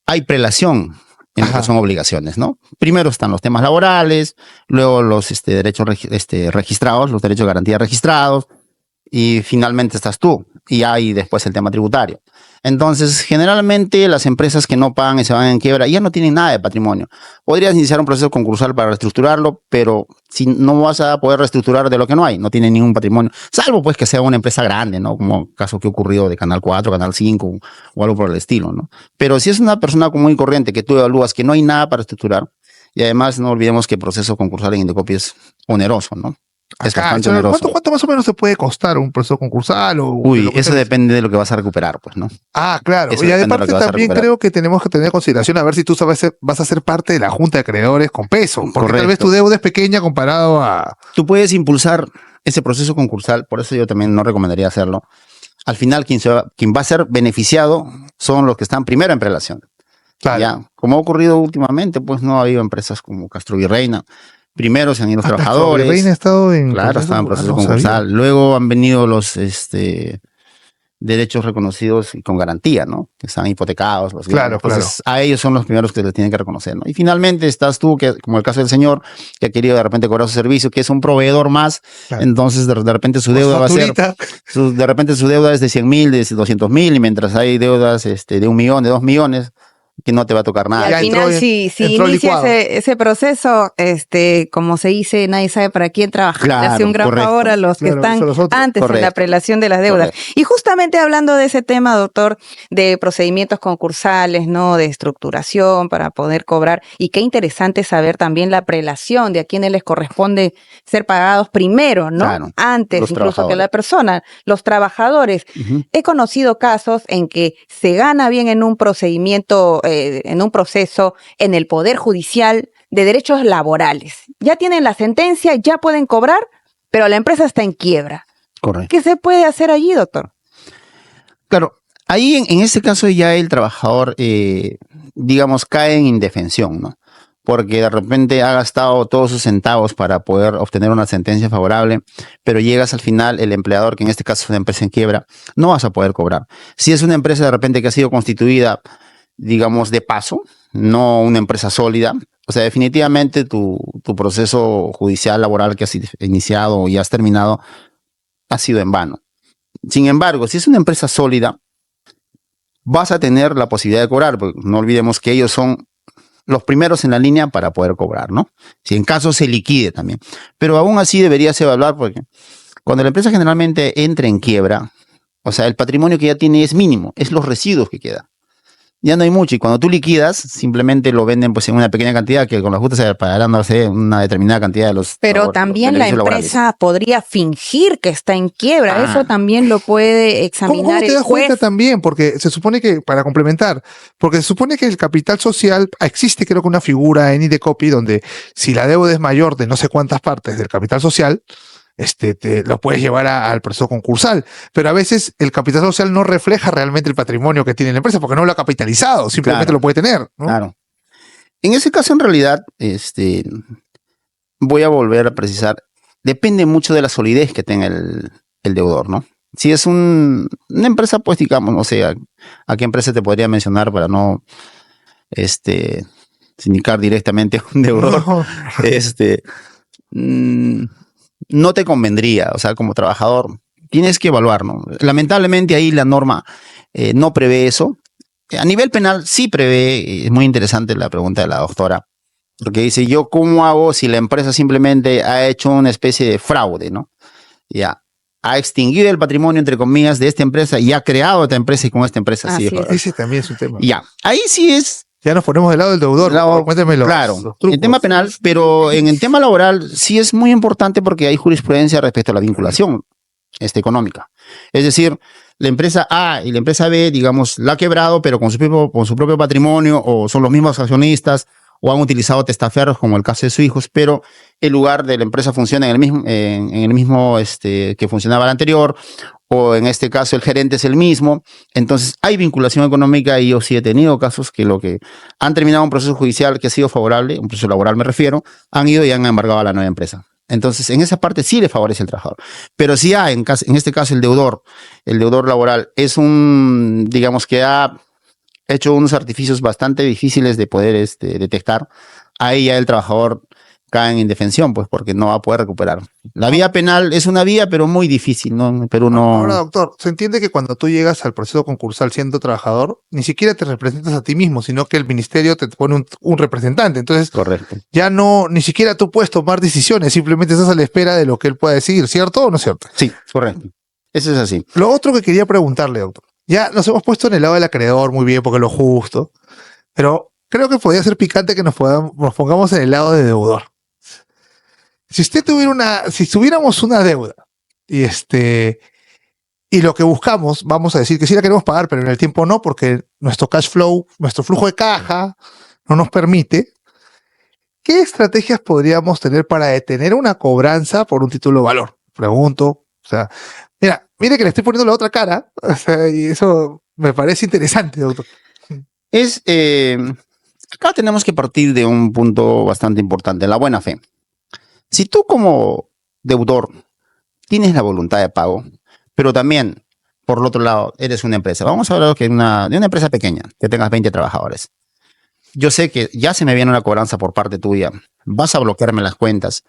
hay prelación en lo que son obligaciones, ¿no? Primero están los temas laborales, luego los derechos registrados, los derechos de garantía registrados, y finalmente estás tú, y hay después el tema tributario. Entonces, generalmente las empresas que no pagan y se van en quiebra ya no tienen nada de patrimonio. Podrías iniciar un proceso concursal para reestructurarlo, pero si no vas a poder reestructurar de lo que no hay, no tiene ningún patrimonio, salvo pues que sea una empresa grande, ¿no? Como el caso que ha ocurrido de Canal 4, Canal 5 o algo por el estilo, ¿no? Pero si es una persona común y corriente que tú evalúas que no hay nada para reestructurar, y además no olvidemos que el proceso concursal en Indecopi es oneroso, ¿no? Es Acá, bastante señor, oneroso. ¿cuánto más o menos se puede costar un proceso concursal? O de Uy, lo que eso sea? depende de lo que vas a recuperar, pues, ¿no? Ah, claro. Eso Y depende de lo aparte que vas a también recuperar. creo que tenemos que tener en consideración a ver si tú vas a ser parte de la junta de acreedores con peso. Porque tal vez Correcto. tu deuda es pequeña comparado a... Tú puedes impulsar ese proceso concursal, por eso yo también no recomendaría hacerlo. Al final, quien va a ser beneficiado son los que están primero en prelación. Claro. Ya, como ha ocurrido últimamente, pues no ha habido empresas como Castro Virreina. Primero se han ido los Castro trabajadores. Virreina ha estado en Claro, estaba en proceso no concursal. sabía. Luego han venido los derechos reconocidos y con garantía, ¿no? Que están hipotecados. Los Claro, bienes. Entonces, a ellos son los primeros que les tienen que reconocer, ¿no? Y finalmente estás tú, que como el caso del señor, que ha querido de repente cobrar su servicio, que es un proveedor más. Claro. Entonces, de repente su deuda va a ser... Facturita. De repente su deuda es de 100.000, de 200.000, y mientras hay deudas de 1 millón, de 2 millones, que no te va a tocar Y nada. Ya al entró final, en- si entró inicia licuado. ese proceso, como se dice, nadie sabe para quién trabajar. Le hace Claro, un gran correcto. favor a los que Claro, están son los otros. antes en la Correcto. prelación de las deudas. Correcto. Y justamente hablando de ese tema, doctor, de procedimientos concursales, ¿no? De estructuración para poder cobrar. Y qué interesante saber también la prelación de a quienes les corresponde ser pagados primero, ¿no? Claro, Antes los incluso que la trabajadores. persona, los trabajadores. Ujú. He conocido casos en que se gana bien en un procedimiento, en un proceso en el Poder Judicial de derechos laborales. Ya tienen la sentencia, ya pueden cobrar, pero la empresa está en quiebra. Correcto. ¿Qué se puede hacer allí, doctor? Claro, ahí en este caso ya el trabajador, digamos, cae en indefensión, ¿no? Porque de repente ha gastado todos sus centavos para poder obtener una sentencia favorable, pero llegas al final, el empleador, que en este caso es una empresa en quiebra, no vas a poder cobrar. Si es una empresa de repente que ha sido constituida, digamos, de paso, no una empresa sólida, o sea, definitivamente tu proceso judicial laboral que has iniciado o ya has terminado ha sido en vano. Sin embargo, si es una empresa sólida, vas a tener la posibilidad de cobrar, porque no olvidemos que ellos son los primeros en la línea para poder cobrar, ¿no? Si en caso se liquide también. Pero aún así deberías evaluar, porque cuando la empresa generalmente entra en quiebra, o sea, el patrimonio que ya tiene es mínimo, es los residuos que quedan. Ya no hay mucho, y cuando tú liquidas, simplemente lo venden pues en una pequeña cantidad, que con la justa se pagarán, no sé, una determinada cantidad de los Pero los también la beneficios laborales. empresa podría fingir que está en quiebra. Ah. Eso también lo puede examinar ¿Cómo te el das juez. cuenta también? Porque se supone que, para complementar, porque se supone que el capital social, existe creo que una figura en Indecopi donde si la deuda es mayor de no sé cuántas partes del capital social, te lo puedes llevar al proceso concursal. Pero a veces el capital social no refleja realmente el patrimonio que tiene la empresa porque no lo ha capitalizado, simplemente Claro. lo puede tener, ¿no? Claro. En ese caso, en realidad, voy a volver a precisar, depende mucho de la solidez que tenga el deudor, ¿no? Si es una empresa, pues digamos, no sé, a qué empresa te podría mencionar para no sindicar directamente a un deudor. No. No te convendría, o sea, como trabajador, tienes que evaluar, ¿no? Lamentablemente ahí la norma no prevé eso. A nivel penal sí prevé, es muy interesante la pregunta de la doctora, porque dice, ¿yo cómo hago si la empresa simplemente ha hecho una especie de fraude, ¿no? Ya, ha extinguido el patrimonio, entre comillas, de esta empresa y ha creado otra empresa y con esta empresa Así sigue es. cobrando. Ese también es un tema. Ya, ahí sí es Ya nos ponemos del lado del deudor. Lado- Cuéntame los claro, trucos. el tema penal, pero en el tema laboral sí es muy importante porque hay jurisprudencia respecto a la vinculación económica. Es decir, la empresa A y la empresa B, digamos, la ha quebrado, pero con su propio patrimonio, o son los mismos accionistas, o han utilizado testaferros, como el caso de sus hijos, pero el lugar de la empresa funciona en el mismo que funcionaba el anterior, o en este caso el gerente es el mismo. Entonces hay vinculación económica, y yo sí he tenido casos que lo que han terminado un proceso judicial que ha sido favorable, un proceso laboral me refiero, han ido y han embargado a la nueva empresa. Entonces, en esa parte sí le favorece al trabajador. Pero si en este caso el deudor laboral es digamos que ha hecho unos artificios bastante difíciles de poder detectar, ahí ya el trabajador caen en indefensión, pues porque no va a poder recuperar. La vía penal es una vía, pero muy difícil, ¿no? En Perú no... Ahora, doctor, se entiende que cuando tú llegas al proceso concursal siendo trabajador, ni siquiera te representas a ti mismo, sino que el ministerio te pone un representante. Entonces, Correcto. ya no, ni siquiera tú puedes tomar decisiones, simplemente estás a la espera de lo que él pueda decidir, ¿cierto o no es cierto? Sí, correcto. Eso es así. Lo otro que quería preguntarle, doctor, ya nos hemos puesto en el lado del acreedor muy bien, porque es lo justo, pero creo que podría ser picante que nos pongamos en el lado de deudor. Si tuviéramos una deuda y lo que buscamos, vamos a decir que sí la queremos pagar, pero en el tiempo no, porque nuestro cash flow, nuestro flujo de caja no nos permite, ¿qué estrategias podríamos tener para detener una cobranza por un título de valor? Pregunto, o sea, mire que le estoy poniendo la otra cara, o sea, y eso me parece interesante, doctor. Acá tenemos que partir de un punto bastante importante, la buena fe. Si tú como deudor tienes la voluntad de pago, pero también, por el otro lado, eres una empresa. Vamos a hablar de una empresa pequeña, que tengas 20 trabajadores. Yo sé que ya se me viene una cobranza por parte tuya, vas a bloquearme las cuentas,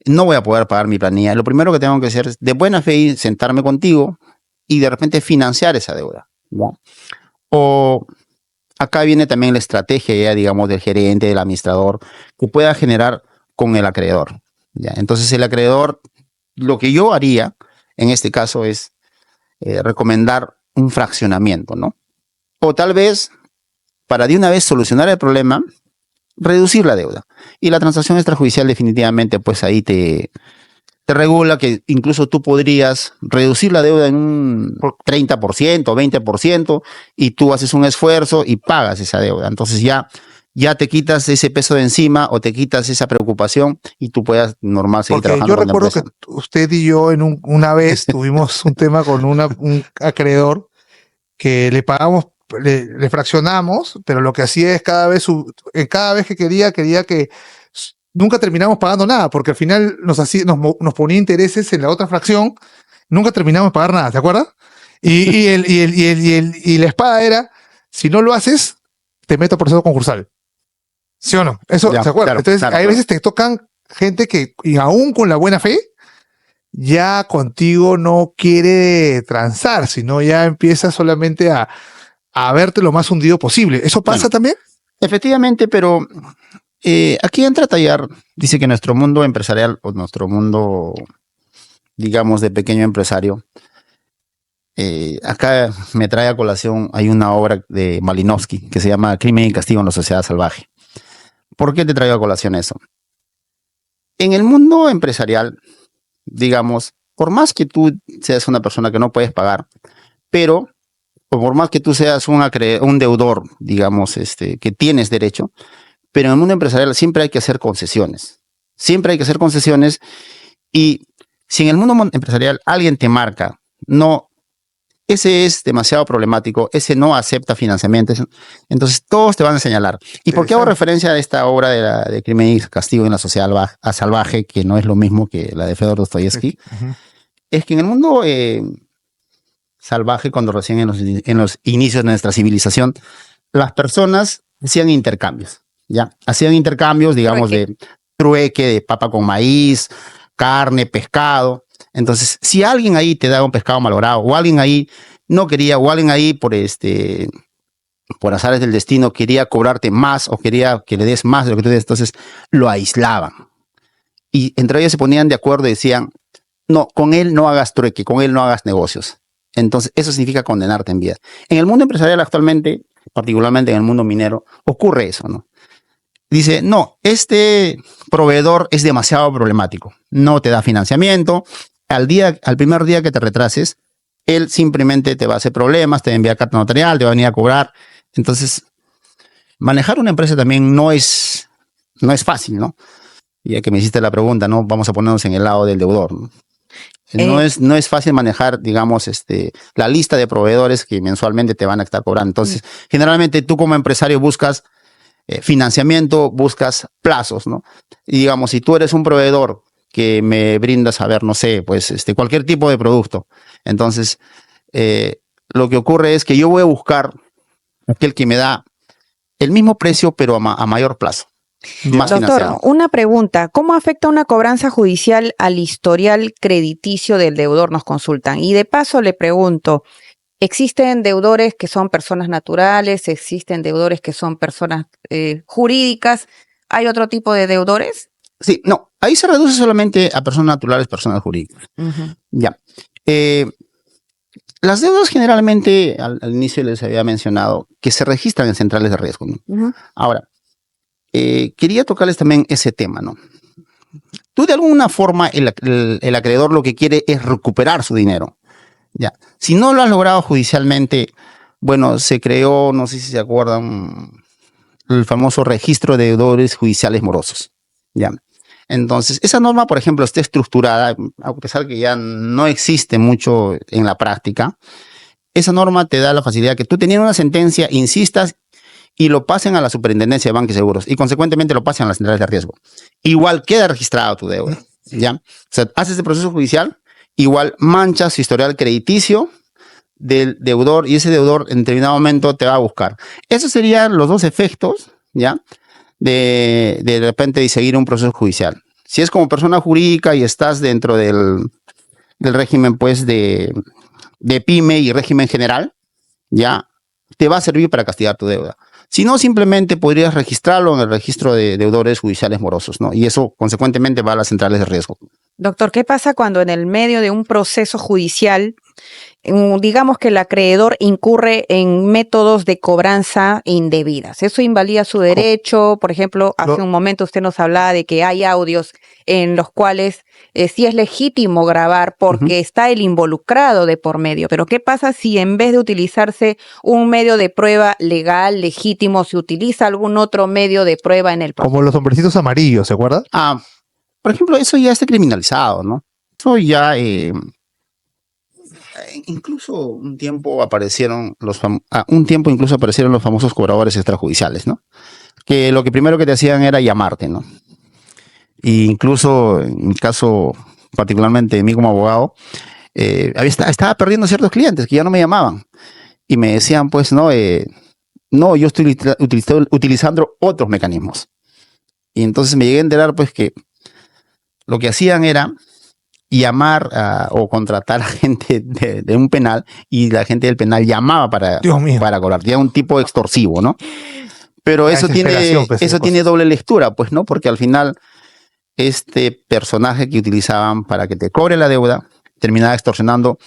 no voy a poder pagar mi planilla. Lo primero que tengo que hacer es, de buena fe, sentarme contigo y de repente financiar esa deuda, ¿no? O acá viene también la estrategia, ya, digamos, del gerente, del administrador, que pueda generar con el acreedor. ¿Ya? Entonces el acreedor, lo que yo haría en este caso es recomendar un fraccionamiento, ¿no? O tal vez, para de una vez solucionar el problema, reducir la deuda. Y la transacción extrajudicial definitivamente, pues ahí te regula que incluso tú podrías reducir la deuda en un 30%, 20%, y tú haces un esfuerzo y pagas esa deuda. Entonces ya te quitas ese peso de encima o te quitas esa preocupación y tú puedas normal seguir Porque trabajando. yo recuerdo que usted y yo una vez tuvimos un tema con un acreedor que le pagamos, le fraccionamos, pero lo que hacía es cada vez que quería que nunca terminamos pagando nada, porque al final nos ponía intereses en la otra fracción, nunca terminamos de pagar nada, ¿te acuerdas? Y la espada era, si no lo haces, te meto a proceso concursal. ¿Sí o no? Eso, Ya, ¿se acuerdan? claro, Entonces, claro, hay veces te tocan gente que, y aún con la buena fe, ya contigo no quiere transar, sino ya empieza solamente a verte lo más hundido posible. ¿Eso pasa también? Efectivamente, pero aquí entra a tallar, dice que nuestro mundo empresarial o nuestro mundo, digamos, de pequeño empresario, acá me trae a colación, hay una obra de Malinowski que se llama Crimen y Castigo en la Sociedad Salvaje. ¿Por qué te traigo a colación eso? En el mundo empresarial, digamos, por más que tú seas una persona que no puedes pagar, pero o por más que tú seas un deudor, digamos, que tienes derecho, pero en el mundo empresarial siempre hay que hacer concesiones. Siempre hay que hacer concesiones, y si en el mundo empresarial alguien te marca, no, ese es demasiado problemático, ese no acepta financiamiento, entonces todos te van a señalar. ¿Y por qué hago referencia a esta obra de Crimen y Castigo en la Sociedad Salvaje, que no es lo mismo que la de Fedor Dostoyevsky? Es que en el mundo salvaje, cuando recién en los inicios de nuestra civilización, las personas hacían intercambios, ¿ya? Hacían intercambios, digamos, de trueque, de papa con maíz, carne, pescado. Entonces, si alguien ahí te da un pescado malogrado, o alguien ahí no quería, o alguien ahí por azares del destino quería cobrarte más, o quería que le des más de lo que tú des, entonces lo aislaban. Y entre ellos se ponían de acuerdo y decían, no, con él no hagas trueque, con él no hagas negocios. Entonces, eso significa condenarte en vida. En el mundo empresarial actualmente, particularmente en el mundo minero, ocurre eso, ¿no? Dice, no, este proveedor es demasiado problemático, no te da financiamiento, al primer día que te retrases, él simplemente te va a hacer problemas, te va a enviar carta notarial, te va a venir a cobrar. Entonces, manejar una empresa también no es fácil, ¿no? Ya que me hiciste la pregunta, ¿no? Vamos a ponernos en el lado del deudor, ¿no? No es fácil manejar, digamos, la lista de proveedores que mensualmente te van a estar cobrando. Entonces, generalmente tú como empresario buscas financiamiento, buscas plazos, ¿no? Y digamos, si tú eres un proveedor que me brindas, a ver, no sé, pues cualquier tipo de producto, entonces lo que ocurre es que yo voy a buscar aquel que me da el mismo precio, pero a mayor plazo. más Doctor, financiado. una pregunta. ¿Cómo afecta una cobranza judicial al historial crediticio del deudor? Nos consultan. Y de paso le pregunto, ¿existen deudores que son personas naturales? ¿Existen deudores que son personas jurídicas? ¿Hay otro tipo de deudores? Sí, no, ahí se reduce solamente a personas naturales, personas jurídicas. Ujú. Ya. Las deudas generalmente, al inicio les había mencionado, que se registran en centrales de riesgo, ¿no? Ujú. Ahora, quería tocarles también ese tema, ¿no? Tú de alguna forma, el acreedor lo que quiere es recuperar su dinero. Ya. Si no lo has logrado judicialmente, bueno, se creó, no sé si se acuerdan, el famoso registro de deudores judiciales morosos. Ya. Entonces, esa norma, por ejemplo, está estructurada, a pesar que ya no existe mucho en la práctica, esa norma te da la facilidad que tú teniendo una sentencia, insistas y lo pasen a la Superintendencia de Bancos y Seguros y consecuentemente lo pasen a las centrales de riesgo. Igual queda registrado tu deuda, ¿ya? O sea, haces el proceso judicial, igual manchas su historial crediticio del deudor y ese deudor en determinado momento te va a buscar. Esos serían los dos efectos, ¿ya? De repente de seguir un proceso judicial. Si es como persona jurídica y estás dentro del régimen, pues, de pyme y régimen general, ya te va a servir para castigar tu deuda. Si no, simplemente podrías registrarlo en el registro de deudores judiciales morosos, ¿no? Y eso, consecuentemente, va a las centrales de riesgo. Doctor, ¿qué pasa cuando en el medio de un proceso judicial, digamos que el acreedor incurre en métodos de cobranza indebidas? ¿Eso invalida su derecho? Por ejemplo, hace un momento usted nos hablaba de que hay audios en los cuales sí es legítimo grabar porque está el involucrado de por medio. Pero ¿qué pasa si en vez de utilizarse un medio de prueba legal, legítimo, se utiliza algún otro medio de prueba en el proceso? Como los hombrecitos amarillos, ¿se acuerda? Por ejemplo, eso ya está criminalizado, ¿no? Eso ya... incluso un tiempo aparecieron los famosos cobradores extrajudiciales, ¿no? Que lo que primero que te hacían era llamarte, ¿no? E incluso en mi caso, particularmente de mí como abogado, estaba perdiendo ciertos clientes que ya no me llamaban y me decían, pues, no, yo estoy utilizando otros mecanismos. Y entonces me llegué a enterar, pues, que lo que hacían era llamar o contratar a gente de un penal y la gente del penal llamaba para cobrar. Era un tipo extorsivo, ¿no? Pero eso tiene doble lectura, pues, ¿no? Porque al final este personaje que utilizaban para que te cobre la deuda terminaba extorsionando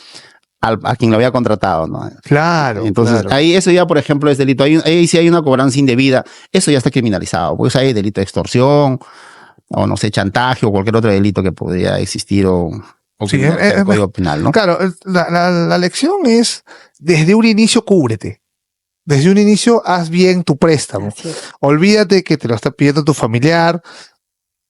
a quien lo había contratado, ¿no? Claro. Entonces, claro. ahí eso ya, por ejemplo, es delito. Ahí sí hay una cobranza indebida. Eso ya está criminalizado. Pues hay delito de extorsión, o no sé, chantaje, o cualquier otro delito que podría existir, o Sí, que no sea el Código Penal, ¿no? Claro, la lección es, desde un inicio, cúbrete. Desde un inicio, haz bien tu préstamo. Olvídate que te lo está pidiendo tu familiar,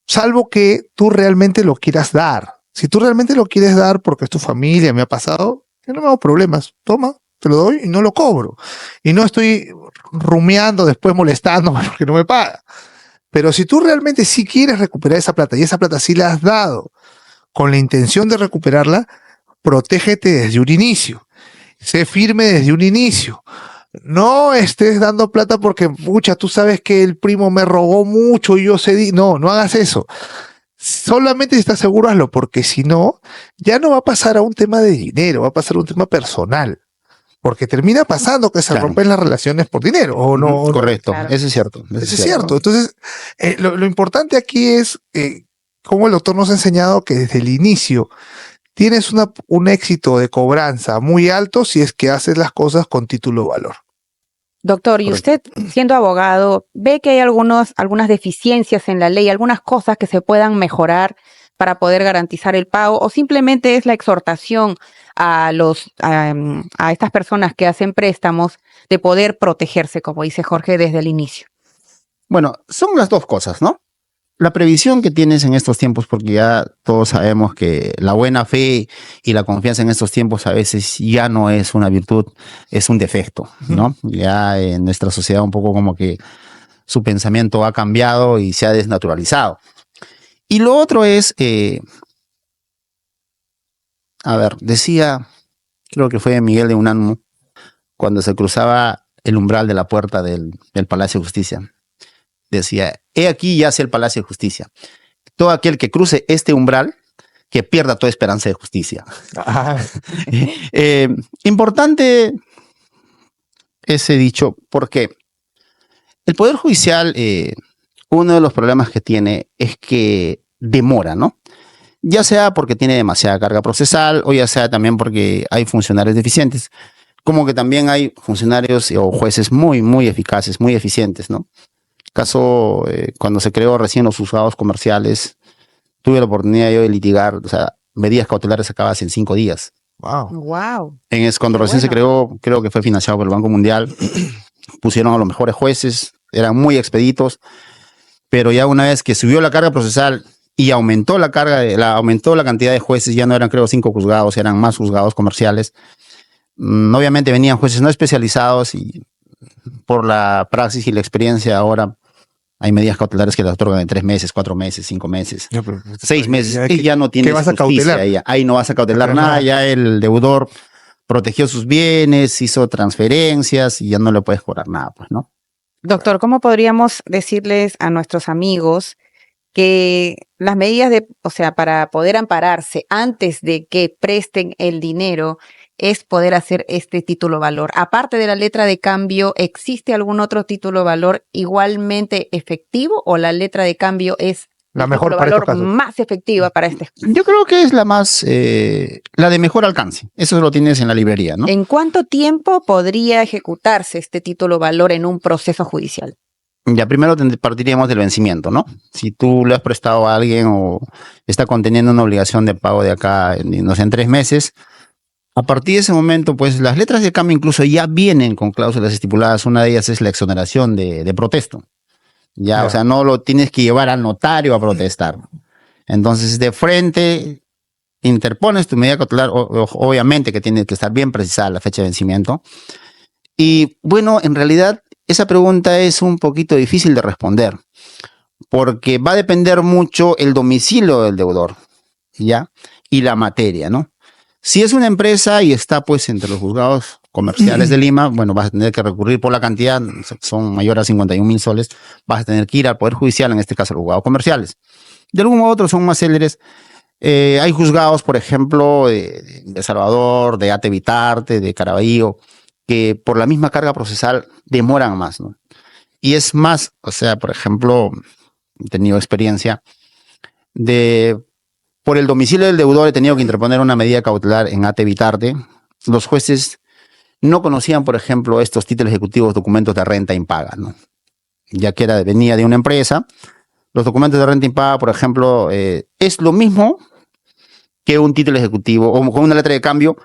salvo que tú realmente lo quieras dar. Si tú realmente lo quieres dar porque es tu familia, me ha pasado, yo no me hago problemas. Toma, te lo doy y no lo cobro. Y no estoy rumiando, después molestándome porque no me paga. Pero si tú realmente sí quieres recuperar esa plata y esa plata sí la has dado con la intención de recuperarla, protégete desde un inicio. Sé firme desde un inicio. No estés dando plata porque, pucha, tú sabes que el primo me robó mucho y yo cedí. No, no hagas eso. Solamente si estás seguro, hazlo, porque si no, ya no va a pasar a un tema de dinero, va a pasar a un tema personal. Porque termina pasando que se rompen las relaciones por dinero, ¿o no? Correcto, Claro. eso es cierto. Eso es cierto. Entonces, lo importante aquí es, como el doctor nos ha enseñado, que desde el inicio tienes un éxito de cobranza muy alto si es que haces las cosas con título de valor. Doctor, y usted, siendo abogado, ve que hay algunas deficiencias en la ley, algunas cosas que se puedan mejorar para poder garantizar el pago, o simplemente es la exhortación a estas personas que hacen préstamos de poder protegerse, como dice Jorge, desde el inicio. Bueno, son las dos cosas, ¿no? La previsión que tienes en estos tiempos, porque ya todos sabemos que la buena fe y la confianza en estos tiempos a veces ya no es una virtud, es un defecto, ¿no? Ya en nuestra sociedad un poco como que su pensamiento ha cambiado y se ha desnaturalizado. Y lo otro es, decía, creo que fue Miguel de Unamuno, cuando se cruzaba el umbral de la puerta del Palacio de Justicia. decía, he aquí yace el Palacio de Justicia. Todo aquel que cruce este umbral, que pierda toda esperanza de justicia. Importante ese dicho, porque el Poder Judicial, uno de los problemas que tiene es que demora, ¿no? Ya sea porque tiene demasiada carga procesal o ya sea también porque hay funcionarios deficientes, como que también hay funcionarios o jueces muy, muy eficaces, muy eficientes, ¿no? Caso, cuando se creó recién los juzgados comerciales, tuve la oportunidad yo de litigar, o sea, medidas cautelares sacadas en 5 días. Wow. Wow. Cuando recién se creó, creo que fue financiado por el Banco Mundial, pusieron a los mejores jueces, eran muy expeditos, pero ya una vez que subió la carga procesal y aumentó la aumentó la cantidad de jueces, ya no eran creo 5 juzgados, eran más juzgados comerciales. Obviamente venían jueces no especializados y por la praxis y la experiencia ahora hay medidas cautelares que las otorgan en 3 meses, 4 meses, 5 meses, 6 meses. Y ya no tienes ¿qué vas a justicia. cautelar? Ahí no vas a cautelar nada. Ya el deudor protegió sus bienes, hizo transferencias y ya no le puedes cobrar nada, pues, ¿no? Doctor, ¿cómo podríamos decirles a nuestros amigos que las medidas o sea, para poder ampararse antes de que presten el dinero es poder hacer este título valor? Aparte de la letra de cambio, ¿existe algún otro título valor igualmente efectivo o la letra de cambio es La el mejor título para estos valor casos? más efectiva para este? Yo creo que es la más, la de mejor alcance. Eso lo tienes en la librería, ¿no? ¿En cuánto tiempo podría ejecutarse este título valor en un proceso judicial? Ya primero partiríamos del vencimiento, ¿no? Si tú le has prestado a alguien o está conteniendo una obligación de pago de acá, no sé, en 3 meses, a partir de ese momento, pues las letras de cambio incluso ya vienen con cláusulas estipuladas. Una de ellas es la exoneración de protesto. Ya, o sea, no lo tienes que llevar al notario a protestar. Entonces, de frente, interpones tu medida cautelar, obviamente que tiene que estar bien precisada la fecha de vencimiento. Y bueno, en realidad, esa pregunta es un poquito difícil de responder, porque va a depender mucho el domicilio del deudor, ¿ya? Y la materia, ¿no? Si es una empresa y está pues entre los juzgados comerciales de Lima, bueno, vas a tener que recurrir por la cantidad, son mayores a 51,000 soles, vas a tener que ir al Poder Judicial, en este caso los juzgados comerciales. De algún modo otros son más céleres. Hay juzgados, por ejemplo, de Salvador, de Ate Vitarte, de Caraballo, que por la misma carga procesal demoran más, ¿no? Y es más, o sea, por ejemplo, he tenido experiencia por el domicilio del deudor he tenido que interponer una medida cautelar en Ate Vitarte. Los jueces no conocían, por ejemplo, estos títulos ejecutivos, documentos de renta impaga, ¿no? Ya que venía de una empresa. Los documentos de renta impaga, por ejemplo, es lo mismo que un título ejecutivo o con una letra de cambio,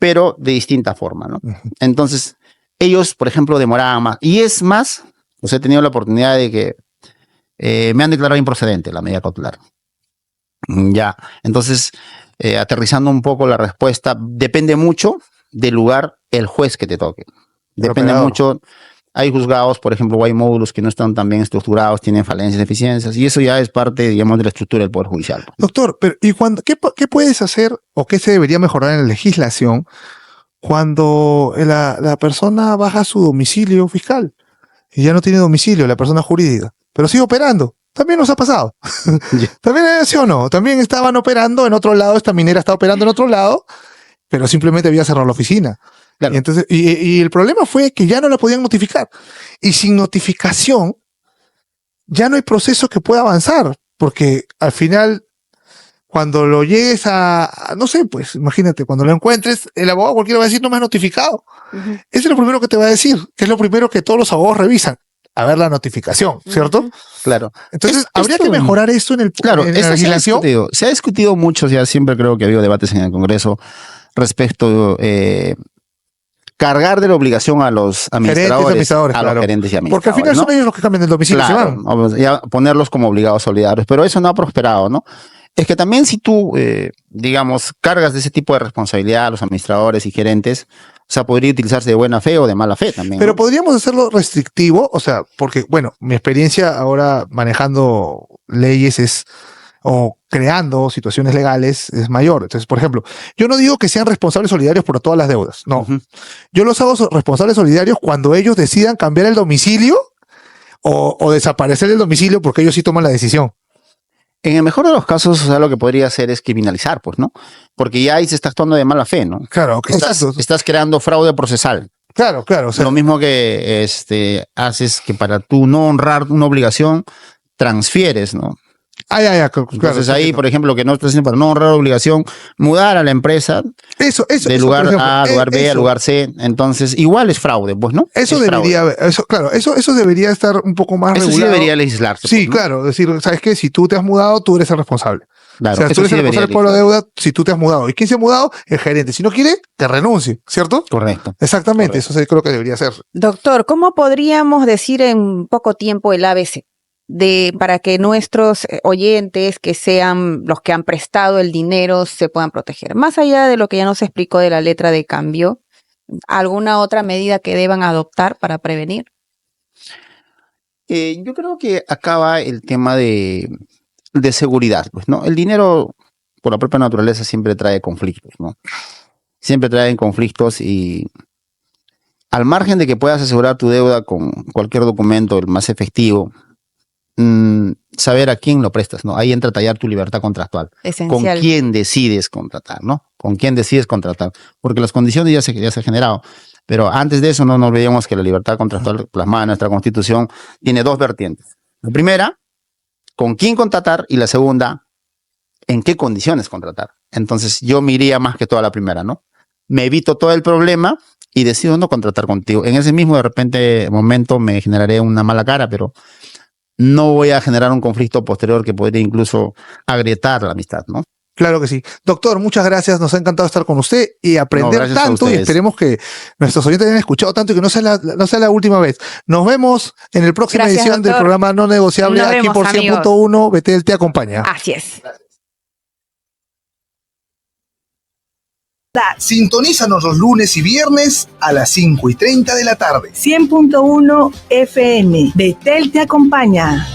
pero de distinta forma, ¿no? Entonces, ellos, por ejemplo, demoraban más. Y es más, pues he tenido la oportunidad de que me han declarado improcedente la medida cautelar. Ya, entonces, aterrizando un poco la respuesta, depende mucho del lugar, el juez que te toque. Depende mucho. Hay juzgados, por ejemplo, hay módulos que no están tan bien estructurados, tienen falencias, deficiencias, y eso ya es parte, digamos, de la estructura del Poder Judicial. Doctor, pero ¿qué puedes hacer o qué se debería mejorar en la legislación cuando la persona baja su domicilio fiscal y ya no tiene domicilio, la persona jurídica, pero sigue operando? También nos ha pasado. También, ¿sí o no? También estaban operando en otro lado, esta minera está operando en otro lado, pero simplemente había cerrado la oficina. Claro. Y, entonces, y el problema fue que ya no la podían notificar. Y sin notificación, ya no hay proceso que pueda avanzar, porque al final, cuando lo llegues no sé, pues imagínate, cuando lo encuentres, el abogado cualquiera va a decir, no me has notificado. Eso es lo primero que te va a decir, que es lo primero que todos los abogados revisan. A ver la notificación, ¿cierto? Claro. Entonces, habría que mejorar esto en la legislación. Se ha discutido mucho, ya siempre creo que ha habido debates en el Congreso respecto cargar de la obligación a los administradores, a los gerentes y administradores. Porque al final son ellos los que cambian el domicilio. Claro, ya ponerlos como obligados solidarios, pero eso no ha prosperado, ¿no? Es que también si tú, digamos, cargas de ese tipo de responsabilidad a los administradores y gerentes, o sea, podría utilizarse de buena fe o de mala fe también. Pero ¿no? podríamos hacerlo restrictivo, o sea, porque, bueno, mi experiencia ahora manejando leyes o creando situaciones legales es mayor. Entonces, por ejemplo, yo no digo que sean responsables solidarios por todas las deudas, no. Yo los hago responsables solidarios cuando ellos decidan cambiar el domicilio o desaparecer del domicilio porque ellos sí toman la decisión. En el mejor de los casos, o sea, lo que podría hacer es criminalizar, pues, ¿no? Porque ya ahí se está actuando de mala fe, ¿no? Claro, exacto. Estás creando fraude procesal. Claro, o sea, Lo mismo que haces que para tú no honrar una obligación, transfieres, ¿no? claro. Entonces sí, ahí, no. por ejemplo, lo que no estás haciendo para no honrar la obligación, mudar a la empresa Eso, de eso, lugar por ejemplo, A a lugar B a eso. lugar C. Entonces, igual es fraude, pues, ¿no? Eso Es fraude. debería, eso debería estar un poco más Eso sí regulado. debería legislarse. Sí, pues, ¿no? claro, decir, ¿sabes qué? Si tú te has mudado, tú eres el responsable. Claro, o sea, tú eso eres sí el debería responsable por la legislarse. deuda si tú te has mudado. ¿Y quién se ha mudado? El gerente. Si no quiere, que renuncie, ¿cierto? Correcto. Exactamente, Correcto. eso sí creo que debería ser. Doctor, ¿cómo podríamos decir en poco tiempo el ABC? Para que nuestros oyentes, que sean los que han prestado el dinero, se puedan proteger. Más allá de lo que ya nos explicó de la letra de cambio, ¿alguna otra medida que deban adoptar para prevenir? Yo creo que acaba el tema de seguridad, pues, ¿no? El dinero, por la propia naturaleza, siempre trae conflictos, ¿no? Siempre trae conflictos y al margen de que puedas asegurar tu deuda con cualquier documento, el más efectivo, saber a quién lo prestas, ¿no? Ahí entra a tallar tu libertad contractual. Con Esencial. quién decides contratar, ¿no? Con quién decides contratar. Porque las condiciones ya se han generado. Pero antes de eso no nos olvidemos que la libertad contractual plasmada en nuestra Constitución tiene dos vertientes. La primera, con quién contratar, y la segunda, en qué condiciones contratar. Entonces yo me iría más que toda la primera, ¿no? Me evito todo el problema y decido no contratar contigo. En ese mismo, de repente, momento me generaré una mala cara, pero no voy a generar un conflicto posterior que podría incluso agrietar la amistad, ¿no? Claro que sí. Doctor, muchas gracias. Nos ha encantado estar con usted y aprender gracias a tanto. Y ustedes. esperemos que nuestros oyentes hayan escuchado tanto y que no sea la última vez. Nos vemos en la próxima Gracias, edición del doctor. programa No Negociable, Nos aquí vemos, por amigos. 100.1. Betel te acompaña. Así es. Sintonízanos los lunes y viernes a las 5:30 de la tarde. 100.1 FM. Betel te acompaña.